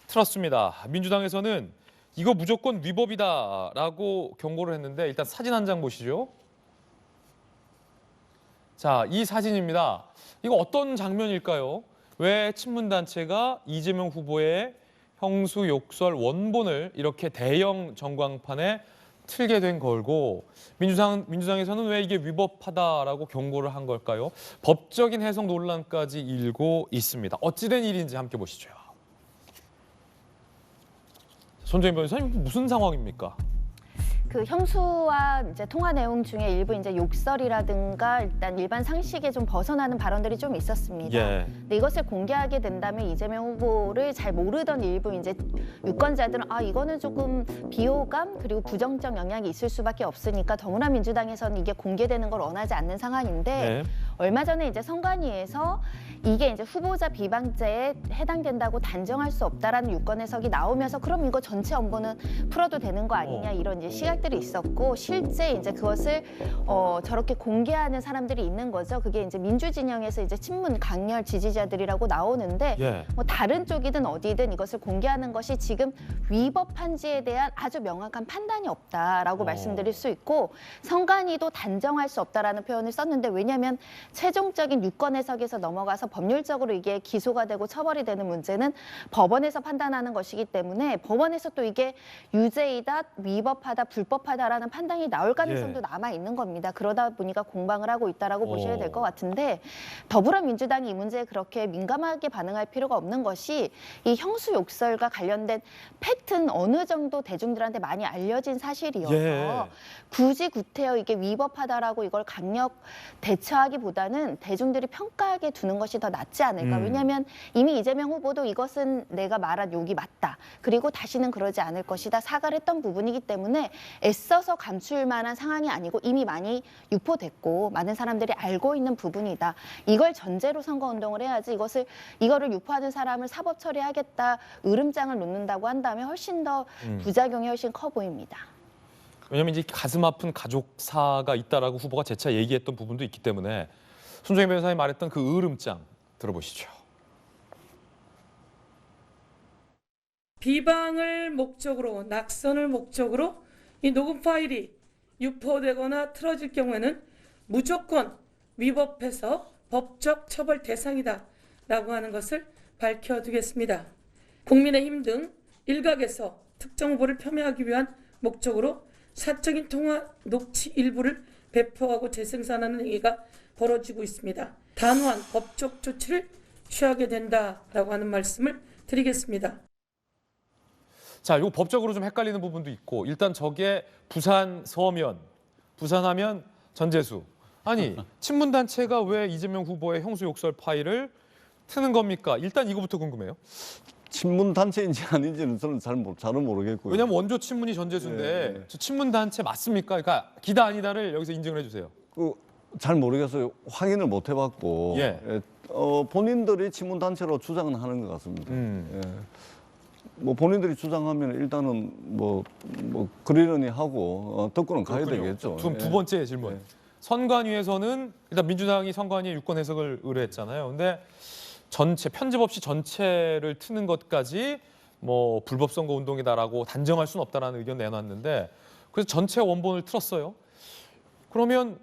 틀었습니다. 민주당에서는 이거 무조건 위법이다라고 경고를 했는데, 일단 사진 한 장 보시죠. 자, 이 사진입니다. 이거 어떤 장면일까요? 왜 친문 단체가 이재명 후보의 형수 욕설 원본을 이렇게 대형 전광판에 틀게 된 걸고, 민주당에서는 왜 이게 위법하다라고 경고를 한 걸까요? 법적인 해석 논란까지 일고 있습니다. 어찌된 일인지 함께 보시죠. 손정인 변호사님, 무슨 상황입니까? 그 형수와 이제 통화 내용 중에 일부 이제 욕설이라든가 일단 일반 상식에 좀 벗어나는 발언들이 좀 있었습니다. 예. 근데 이것을 공개하게 된다면 이재명 후보를 잘 모르던 일부 이제 유권자들은 이거는 조금 비호감 그리고 부정적 영향이 있을 수밖에 없으니까 더불어민주당에서는 이게 공개되는 걸 원하지 않는 상황인데, 네. 얼마 전에 이제 선관위에서 이게 이제 후보자 비방죄에 해당된다고 단정할 수 없다라는 유권 해석이 나오면서, 그럼 이거 전체 업무는 풀어도 되는 거 아니냐 이런 이제 시각들이 있었고, 실제 이제 그것을 저렇게 공개하는 사람들이 있는 거죠. 그게 이제 민주진영에서 이제 친문 강렬 지지자들이라고 나오는데, 예. 뭐 다른 쪽이든 어디든 이것을 공개하는 것이 지금 위법한지에 대한 아주 명확한 판단이 없다라고 말씀드릴 수 있고, 선관위도 단정할 수 없다라는 표현을 썼는데, 왜냐하면 최종적인 유권 해석에서 넘어가서 법률적으로 이게 기소가 되고 처벌이 되는 문제는 법원에서 판단하는 것이기 때문에, 법원에서 또 이게 유죄이다, 위법하다, 불법하다라는 판단이 나올 가능성도 남아 있는 겁니다. 그러다 보니까 공방을 하고 있다라고 보셔야 될 것 같은데, 더불어민주당이 이 문제에 그렇게 민감하게 반응할 필요가 없는 것이, 이 형수 욕설과 관련된 팩트는 어느 정도 대중들한테 많이 알려진 사실이어서 굳이 구태여 이게 위법하다라고 이걸 강력 대처하기보다 것보다는 대중들이 평가하게 두는 것이 더 낫지 않을까. 왜냐하면 이미 이재명 후보도 이것은 내가 말한 욕이 맞다. 그리고 다시는 그러지 않을 것이다. 사과를 했던 부분이기 때문에 애써서 감출 만한 상황이 아니고 이미 많이 유포됐고 많은 사람들이 알고 있는 부분이다. 이걸 전제로 선거운동을 해야지 이거를 유포하는 사람을 사법 처리하겠다. 으름장을 놓는다고 한다면 훨씬 더 부작용이 훨씬 커 보입니다. 왜냐하면 이제 가슴 아픈 가족사가 있다라고 후보가 재차 얘기했던 부분도 있기 때문에 손정혜 변호사님 말했던 그 으름장 들어보시죠. 비방을 목적으로, 낙선을 목적으로 이 녹음 파일이 유포되거나 틀어질 경우에는 무조건 위법해서 법적 처벌 대상이다라고 하는 것을 밝혀두겠습니다. 국민의힘 등 일각에서 특정 후보를 폄훼하기 위한 목적으로 사적인 통화 녹취 일부를 배포하고 재생산하는 행위가 벌어지고 있습니다. 단호한 법적 조치를 취하게 된다라고 하는 말씀을 드리겠습니다. 자, 이거 법적으로 좀 헷갈리는 부분도 있고 일단 저게 부산 서면, 부산하면 전재수. 아니, 친문단체가 왜 이재명 후보의 형수 욕설 파일을 트는 겁니까? 일단 이거부터 궁금해요. 친문단체인지 아닌지는 저는 잘은 모르겠고요. 왜냐하면 원조 친문이 전재수인데 저 친문단체 맞습니까? 그러니까 기다 아니다를 여기서 인정을 해주세요. 잘 모르겠어요. 확인을 못 해봤고 본인들이 친문단체로 주장은 하는 것 같습니다. 뭐 본인들이 주장하면 일단은 뭐 그러려니 하고 듣고는 가야 되겠죠. 두 번째 질문. 선관위에서는 일단 민주당이 선관위에 유권 해석을 의뢰했잖아요. 근데 전체 편집 없이 전체를 트는 것까지 뭐 불법 선거 운동이다라고 단정할 수는 없다라는 의견 내놨는데 그래서 전체 원본을 틀었어요. 그러면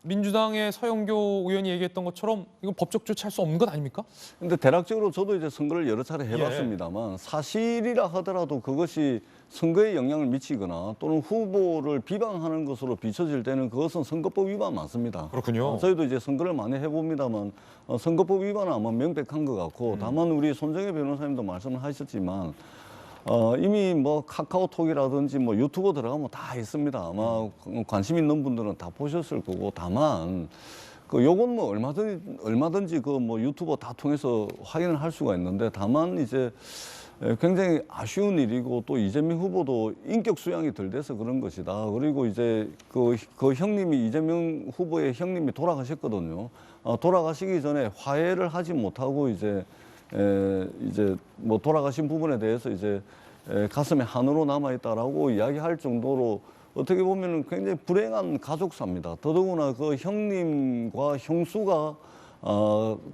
민주당의 서영교 의원이 얘기했던 것처럼 이건 법적 조치할 수 없는 것 아닙니까? 근데 대략적으로 저도 이제 선거를 여러 차례 해봤습니다만 사실이라 하더라도 그것이 선거에 영향을 미치거나 또는 후보를 비방하는 것으로 비춰질 때는 그것은 선거법 위반 맞습니다. 그렇군요. 저희도 이제 선거를 많이 해봅니다만 선거법 위반은 아마 명백한 것 같고 다만 우리 손정혜 변호사님도 말씀을 하셨지만 이미 뭐 카카오톡이라든지 뭐 유튜브 들어가면 다 있습니다. 아마 관심 있는 분들은 다 보셨을 거고 다만 요건 뭐 얼마든지 그 뭐 유튜브 다 통해서 확인을 할 수가 있는데 다만 이제 굉장히 아쉬운 일이고 또 이재명 후보도 인격 수양이 덜 돼서 그런 것이다. 그리고 이제 그 형님이 이재명 후보의 형님이 돌아가셨거든요. 돌아가시기 전에 화해를 하지 못하고 이제 뭐 돌아가신 부분에 대해서 이제 가슴에 한으로 남아있다라고 이야기할 정도로 어떻게 보면 굉장히 불행한 가족사입니다. 더더구나 그 형님과 형수가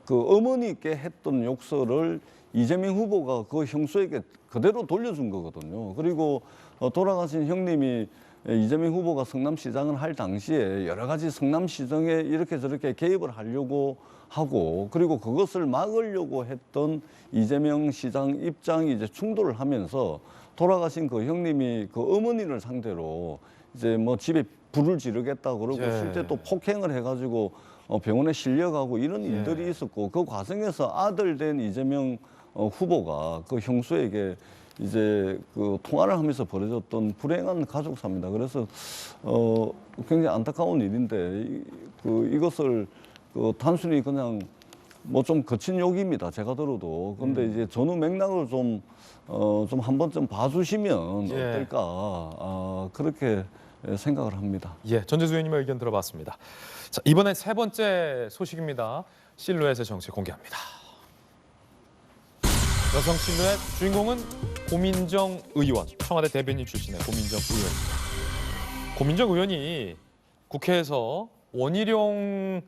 그 어머니께 했던 욕설을 이재명 후보가 그 형수에게 그대로 돌려준 거거든요. 그리고 돌아가신 형님이 이재명 후보가 성남시장을 할 당시에 여러 가지 성남시정에 이렇게 저렇게 개입을 하려고 하고 그리고 그것을 막으려고 했던 이재명 시장 입장이 이제 충돌을 하면서 돌아가신 그 형님이 그 어머니를 상대로 이제 뭐 집에 불을 지르겠다 그러고 실제 또 폭행을 해가지고 병원에 실려가고 이런 일들이 있었고 그 과정에서 아들 된 이재명 후보가 그 형수에게 이제 그 통화를 하면서 벌어졌던 불행한 가족사입니다. 그래서 굉장히 안타까운 일인데 이것을 단순히 그냥 뭐 좀 거친 욕입니다. 제가 들어도. 근데 이제 전후 맥락을 좀 한 번쯤 봐주시면 어떨까 그렇게 생각을 합니다. 전재수 의원님의 의견 들어봤습니다. 자, 이번엔 세 번째 소식입니다. 실루엣의 정치 공개합니다. 여성 실루엣 주인공은 고민정 의원, 청와대 대변인 출신의 고민정 의원입니다. 고민정 의원이 국회에서 원희룡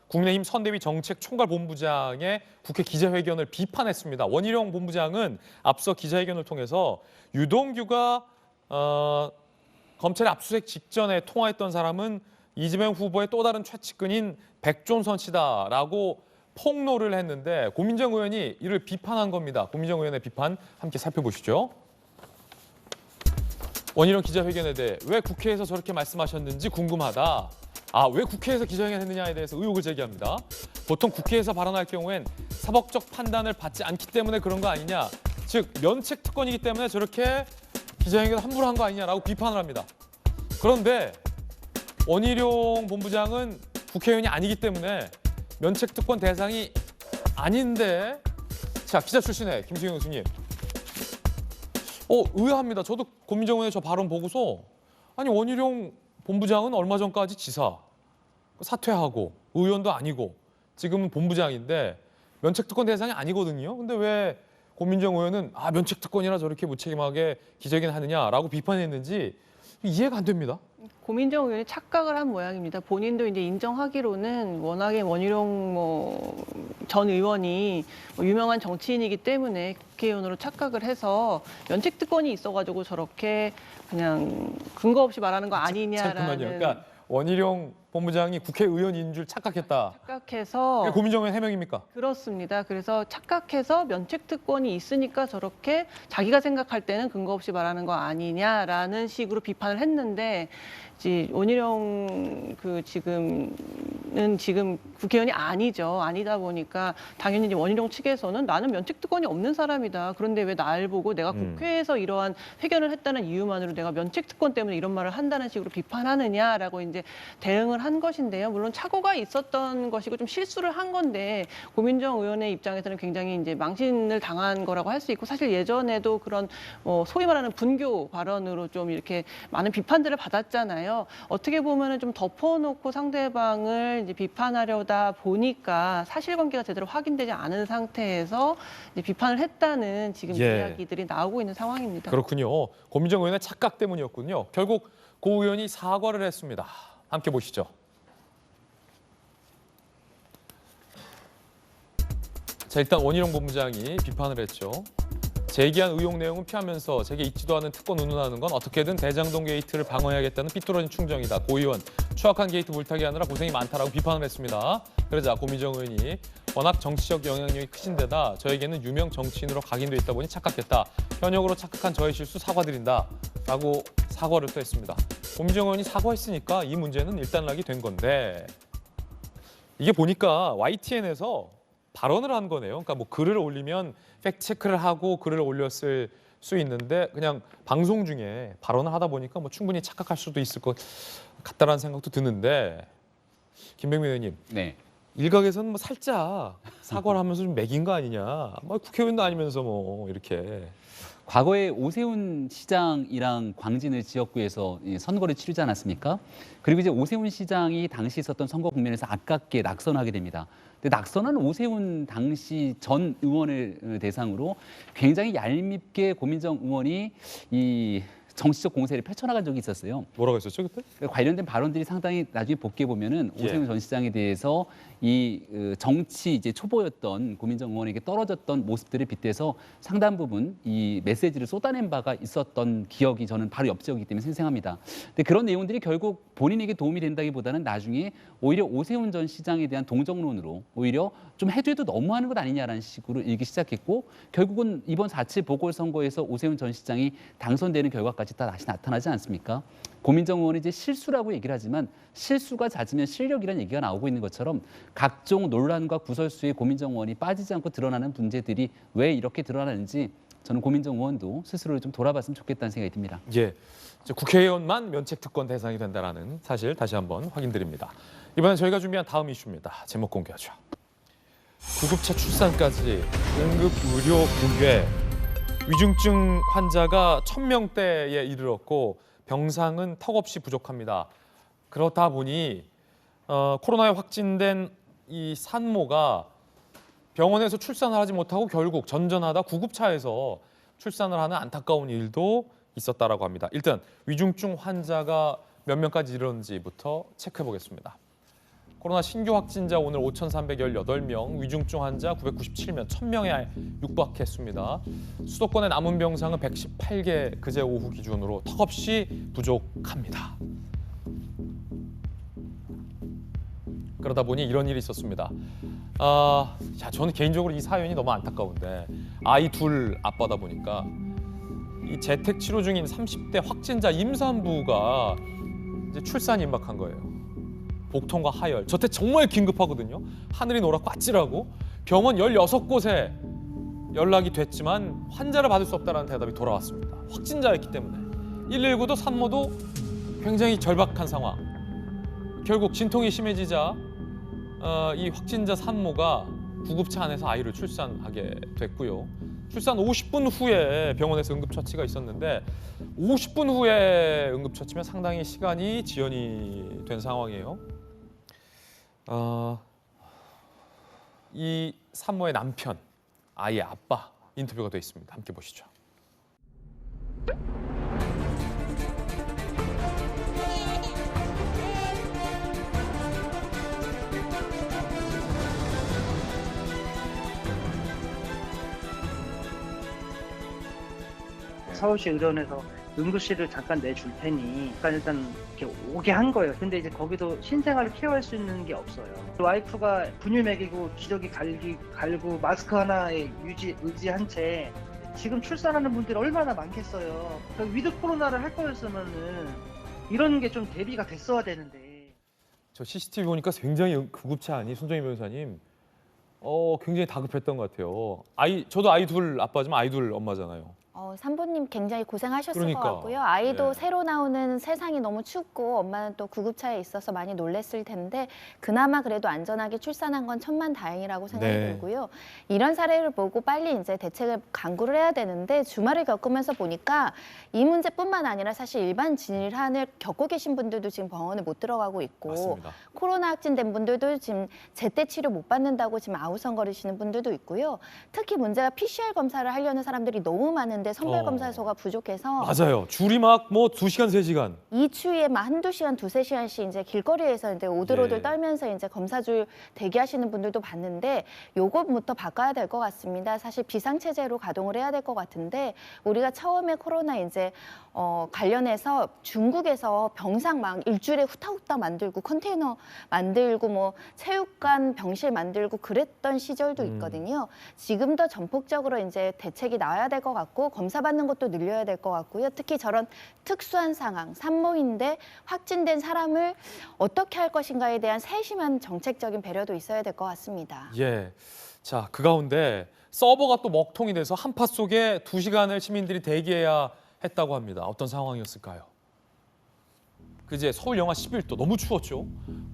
국민의힘 선대위 정책총괄본부장의 국회 기자회견을 비판했습니다. 원희룡 본부장은 앞서 기자회견을 통해서 유동규가 검찰의 압수수색 직전에 통화했던 사람은 이재명 후보의 또 다른 최측근인 백종선 씨다라고 폭로를 했는데 고민정 의원이 이를 비판한 겁니다. 고민정 의원의 비판 함께 살펴보시죠. 원희룡 기자회견에 대해 왜 국회에서 저렇게 말씀하셨는지 궁금하다. 왜 국회에서 기자회견 했느냐에 대해서 의혹을 제기합니다. 보통 국회에서 발언할 경우엔 사법적 판단을 받지 않기 때문에 그런 거 아니냐. 즉 면책 특권이기 때문에 저렇게 기자회견 함부로 한 거 아니냐라고 비판을 합니다. 그런데 원희룡 본부장은 국회의원이 아니기 때문에 면책특권 대상이 아닌데, 자, 기자 출신의 김수영 교수님, 의아합니다. 저도 고민정 의원의 저 발언 보고서, 아니 원희룡 본부장은 얼마 전까지 지사 사퇴하고 의원도 아니고 지금은 본부장인데 면책특권 대상이 아니거든요. 근데 왜 고민정 의원은 면책특권이라 저렇게 무책임하게 기자회견 하느냐라고 비판했는지 이해가 안 됩니다. 고민정 의원이 착각을 한 모양입니다. 본인도 이제 인정하기로는 워낙에 원희룡 전 의원이 유명한 정치인이기 때문에 국회의원으로 착각을 해서 면책특권이 있어가지고 저렇게 그냥 근거 없이 말하는 거 아니냐라는. 잠깐만요. 그러니까 원희룡 본부장이 국회의원인 줄 착각했다. 착각해서. 그게 고민정 의원 해명입니까? 그렇습니다. 그래서 착각해서 면책특권이 있으니까 저렇게 자기가 생각할 때는 근거 없이 말하는 거 아니냐라는 식으로 비판을 했는데, 이제 원희룡 지금 국회의원이 아니죠. 아니다 보니까 당연히 이제 원희룡 측에서는 나는 면책특권이 없는 사람이다. 그런데 왜 날 보고 내가 국회에서 이러한 회견을 했다는 이유만으로 내가 면책특권 때문에 이런 말을 한다는 식으로 비판하느냐라고 이제 대응을 한 것인데요. 물론 착오가 있었던 것이고 좀 실수를 한 건데, 고민정 의원의 입장에서는 굉장히 이제 망신을 당한 거라고 할 수 있고, 사실 예전에도 그런 소위 말하는 분교 발언으로 좀 이렇게 많은 비판들을 받았잖아요. 어떻게 보면은 좀 덮어놓고 상대방을 이제 비판하려다 보니까 사실관계가 제대로 확인되지 않은 상태에서 이제 비판을 했다는 지금 이야기들이 나오고 있는 상황입니다. 그렇군요. 고민정 의원의 착각 때문이었군요. 결국 고 의원이 사과를 했습니다. 함께 보시죠. 자, 일단 원희룡 본부장이 비판을 했죠. 제기한 의혹 내용은 피하면서 제게 있지도 않은 특권 운운하는 건 어떻게든 대장동 게이트를 방어해야겠다는 삐뚤어진 충정이다. 고 의원, 추악한 게이트 물타기 하느라 고생이 많다라고 비판을 했습니다. 그러자 고민정 의원이 워낙 정치적 영향력이 크신 데다 저에게는 유명 정치인으로 각인돼 있다 보니 착각했다. 현역으로 착각한 저의 실수 사과드린다. 라고 사과를 또 했습니다. 고민정 의원이 사과했으니까 이 문제는 일단락이 된 건데, 이게 보니까 YTN에서 발언을 한 거네요. 그러니까 뭐 글을 올리면 팩트체크를 하고 글을 올렸을 수 있는데, 그냥 방송 중에 발언을 하다 보니까 뭐 충분히 착각할 수도 있을 것 같다라는 생각도 드는데, 김병민 의원님. 네. 일각에서는 뭐 살짝 사과를 하면서 좀 매긴 거 아니냐. 뭐 국회의원도 아니면서 뭐 이렇게. 과거에 오세훈 시장이랑 광진을 지역구에서 선거를 치르지 않았습니까? 그리고 이제 오세훈 시장이 당시 있었던 선거 국면에서 아깝게 낙선하게 됩니다. 근데 낙선한 오세훈 당시 전 의원을 대상으로 굉장히 얄밉게 고민정 의원이 이 정치적 공세를 펼쳐나간 적이 있었어요. 뭐라고 했었죠 그때? 관련된 발언들이 상당히 나중에 복귀해 보면은 오세훈 전 시장에 대해서 이 정치 이제 초보였던 고민정 의원에게 떨어졌던 모습들을 빗대서 상당 부분 이 메시지를 쏟아낸 바가 있었던 기억이 저는 바로 옆 지역이기 때문에 생생합니다. 근데 그런 내용들이 결국 본인에게 도움이 된다기보다는 나중에 오히려 오세훈 전 시장에 대한 동정론으로 오히려 좀 해도 너무하는 것 아니냐라는 식으로 일기 시작했고, 결국은 이번 4.7 보궐선거에서 오세훈 전 시장이 당선되는 결과까지 다 다시 나타나지 않습니까? 고민정 의원이 이제 실수라고 얘기를 하지만 실수가 잦으면 실력이라는 얘기가 나오고 있는 것처럼 각종 논란과 구설수에 고민정 의원이 빠지지 않고 드러나는 문제들이 왜 이렇게 드러나는지 저는 고민정 의원도 스스로를 좀 돌아봤으면 좋겠다는 생각이 듭니다. 예, 국회의원만 면책특권 대상이 된다는 사실 다시 한번 확인드립니다. 이번엔 저희가 준비한 다음 이슈입니다. 제목 공개하죠. 구급차 출산까지 응급 의료 붕괴. 위중증 환자가 1000명대에 이르렀고 병상은 턱없이 부족합니다. 그렇다 보니 코로나에 확진된 이 산모가 병원에서 출산을 하지 못하고 결국 전전하다 구급차에서 출산을 하는 안타까운 일도 있었다라고 합니다. 일단 위중증 환자가 몇 명까지 이르렀는지부터 체크해 보겠습니다. 코로나 신규 확진자 오늘 5,318명, 위중증 환자 997명, 1,000명에 육박했습니다. 수도권의 남은 병상은 118개, 그제 오후 기준으로 턱없이 부족합니다. 그러다 보니 이런 일이 있었습니다. 저는 개인적으로 이 사연이 너무 안타까운데, 아이 둘 아빠다 보니까 이 재택 치료 중인 30대 확진자 임산부가 이제 출산 임박한 거예요. 복통과 하열, 저때 정말 긴급하거든요. 하늘이 노랗고 아찔하고 병원 16곳에 연락이 됐지만 환자를 받을 수 없다는 대답이 돌아왔습니다. 확진자였기 때문에. 119도 산모도 굉장히 절박한 상황. 결국 진통이 심해지자 이 확진자 산모가 구급차 안에서 아이를 출산하게 됐고요. 출산 50분 후에 병원에서 응급처치가 있었는데 50분 후에 응급처치면 상당히 시간이 지연이 된 상황이에요. 이 산모의 남편, 아이의 아빠 인터뷰가 돼 있습니다. 함께 보시죠. 서울시 의료원에서 응급실을 잠깐 내줄 테니 일단 이렇게 오게 한 거예요. 근데 이제 거기도 신생아를 케어할 수 있는 게 없어요. 와이프가 분유 먹이고 기저귀 갈고 마스크 하나에 의지한 채 지금 출산하는 분들이 얼마나 많겠어요. 위드 코로나를 할 거였으면은 이런 게 좀 대비가 됐어야 되는데. 저 CCTV 보니까 굉장히 구급차 안이 손정희 변호사님 굉장히 다급했던 것 같아요. 저도 아이 둘 아빠지만 아이 둘 엄마잖아요. 산부님 굉장히 고생하셨을 그러니까. 것 같고요. 아이도 네. 새로 나오는 세상이 너무 춥고 엄마는 또 구급차에 있어서 많이 놀랬을 텐데 그나마 그래도 안전하게 출산한 건 천만다행이라고 생각이 네. 들고요. 이런 사례를 보고 빨리 이제 대책을 강구를 해야 되는데 주말을 겪으면서 보니까 이 문제뿐만 아니라 사실 일반 질환을 겪고 계신 분들도 지금 병원에 못 들어가고 있고 맞습니다. 코로나 확진된 분들도 지금 제때 치료 못 받는다고 지금 아우성거리시는 분들도 있고요. 특히 문제가 PCR 검사를 하려는 사람들이 너무 많은데 선별검사소가 부족해서 맞아요. 줄이 막 뭐 2시간, 3시간. 이 추위에 막 한두 시간, 두세 시간씩 이제 길거리에서 이제 오들오들 예. 떨면서 이제 검사줄 대기하시는 분들도 봤는데 요것부터 바꿔야 될 것 같습니다. 사실 비상체제로 가동을 해야 될 것 같은데 우리가 처음에 코로나 이제 관련해서 중국에서 병상 막 일주일에 후딱후딱 만들고 컨테이너 만들고 뭐 체육관 병실 만들고 그랬던 시절도 있거든요. 지금 더 전폭적으로 이제 대책이 나와야 될 것 같고 검사 받는 것도 늘려야 될 것 같고요. 특히 저런 특수한 상황, 산모인데 확진된 사람을 어떻게 할 것인가에 대한 세심한 정책적인 배려도 있어야 될 것 같습니다. 예. 자, 그 가운데 서버가 또 먹통이 돼서 한파 속에 2시간을 시민들이 대기해야 했다고 합니다. 어떤 상황이었을까요? 그제 서울 영하 11도 너무 추웠죠.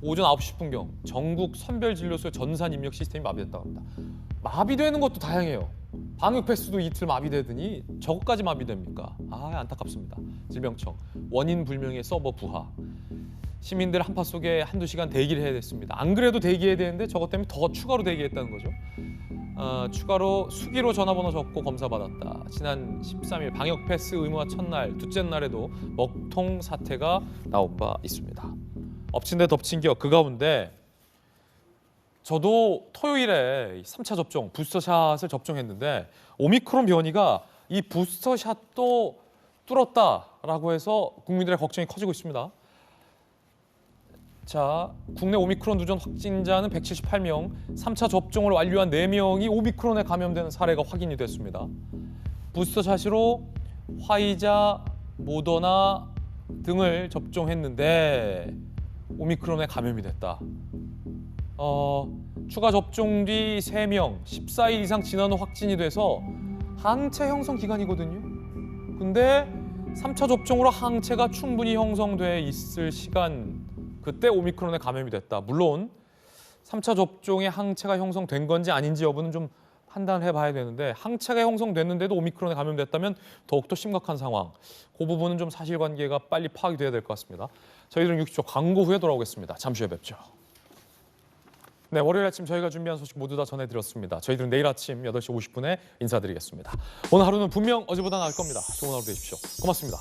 오전 9시 10분경 전국 선별진료소 전산 입력 시스템이 마비됐다고 합니다. 마비되는 것도 다양해요. 방역 패스도 이틀 마비되더니 저것까지 마비됩니까? 안타깝습니다. 질병청 원인 불명의 서버 부하. 시민들 한파 속에 한두 시간 대기를 해야 됐습니다. 안 그래도 대기해야 되는데 저것 때문에 더 추가로 대기했다는 거죠. 추가로 수기로 전화번호 적고 검사받았다. 지난 13일 방역 패스 의무화 첫날, 둘째 날에도 먹통 사태가 나온 바 있습니다. 엎친 데 덮친 격 그 가운데 저도 토요일에 3차 접종, 부스터샷을 접종했는데 오미크론 변이가 이 부스터샷도 뚫었다라고 해서 국민들의 걱정이 커지고 있습니다. 자, 국내 오미크론 누전 확진자는 178명, 3차 접종을 완료한 4명이 오미크론에 감염되는 사례가 확인이 됐습니다. 부스터샷으로 화이자, 모더나 등을 접종했는데 오미크론에 감염이 됐다. 추가 접종 뒤 3명, 14일 이상 지난 후 확진이 돼서 항체 형성 기간이거든요. 근데 3차 접종으로 항체가 충분히 형성돼 있을 시간, 그때 오미크론에 감염이 됐다. 물론 3차 접종에 항체가 형성된 건지 아닌지 여부는 좀 판단해 봐야 되는데 항체가 형성됐는데도 오미크론에 감염됐다면 더욱더 심각한 상황. 그 부분은 좀 사실관계가 빨리 파악이 돼야 될 것 같습니다. 저희들은 60초 광고 후에 돌아오겠습니다. 잠시 후에 뵙죠. 네, 월요일 아침 저희가 준비한 소식 모두 다 전해드렸습니다. 저희들은 내일 아침 8시 50분에 인사드리겠습니다. 오늘 하루는 분명 어제보다 나을 겁니다. 좋은 하루 되십시오. 고맙습니다.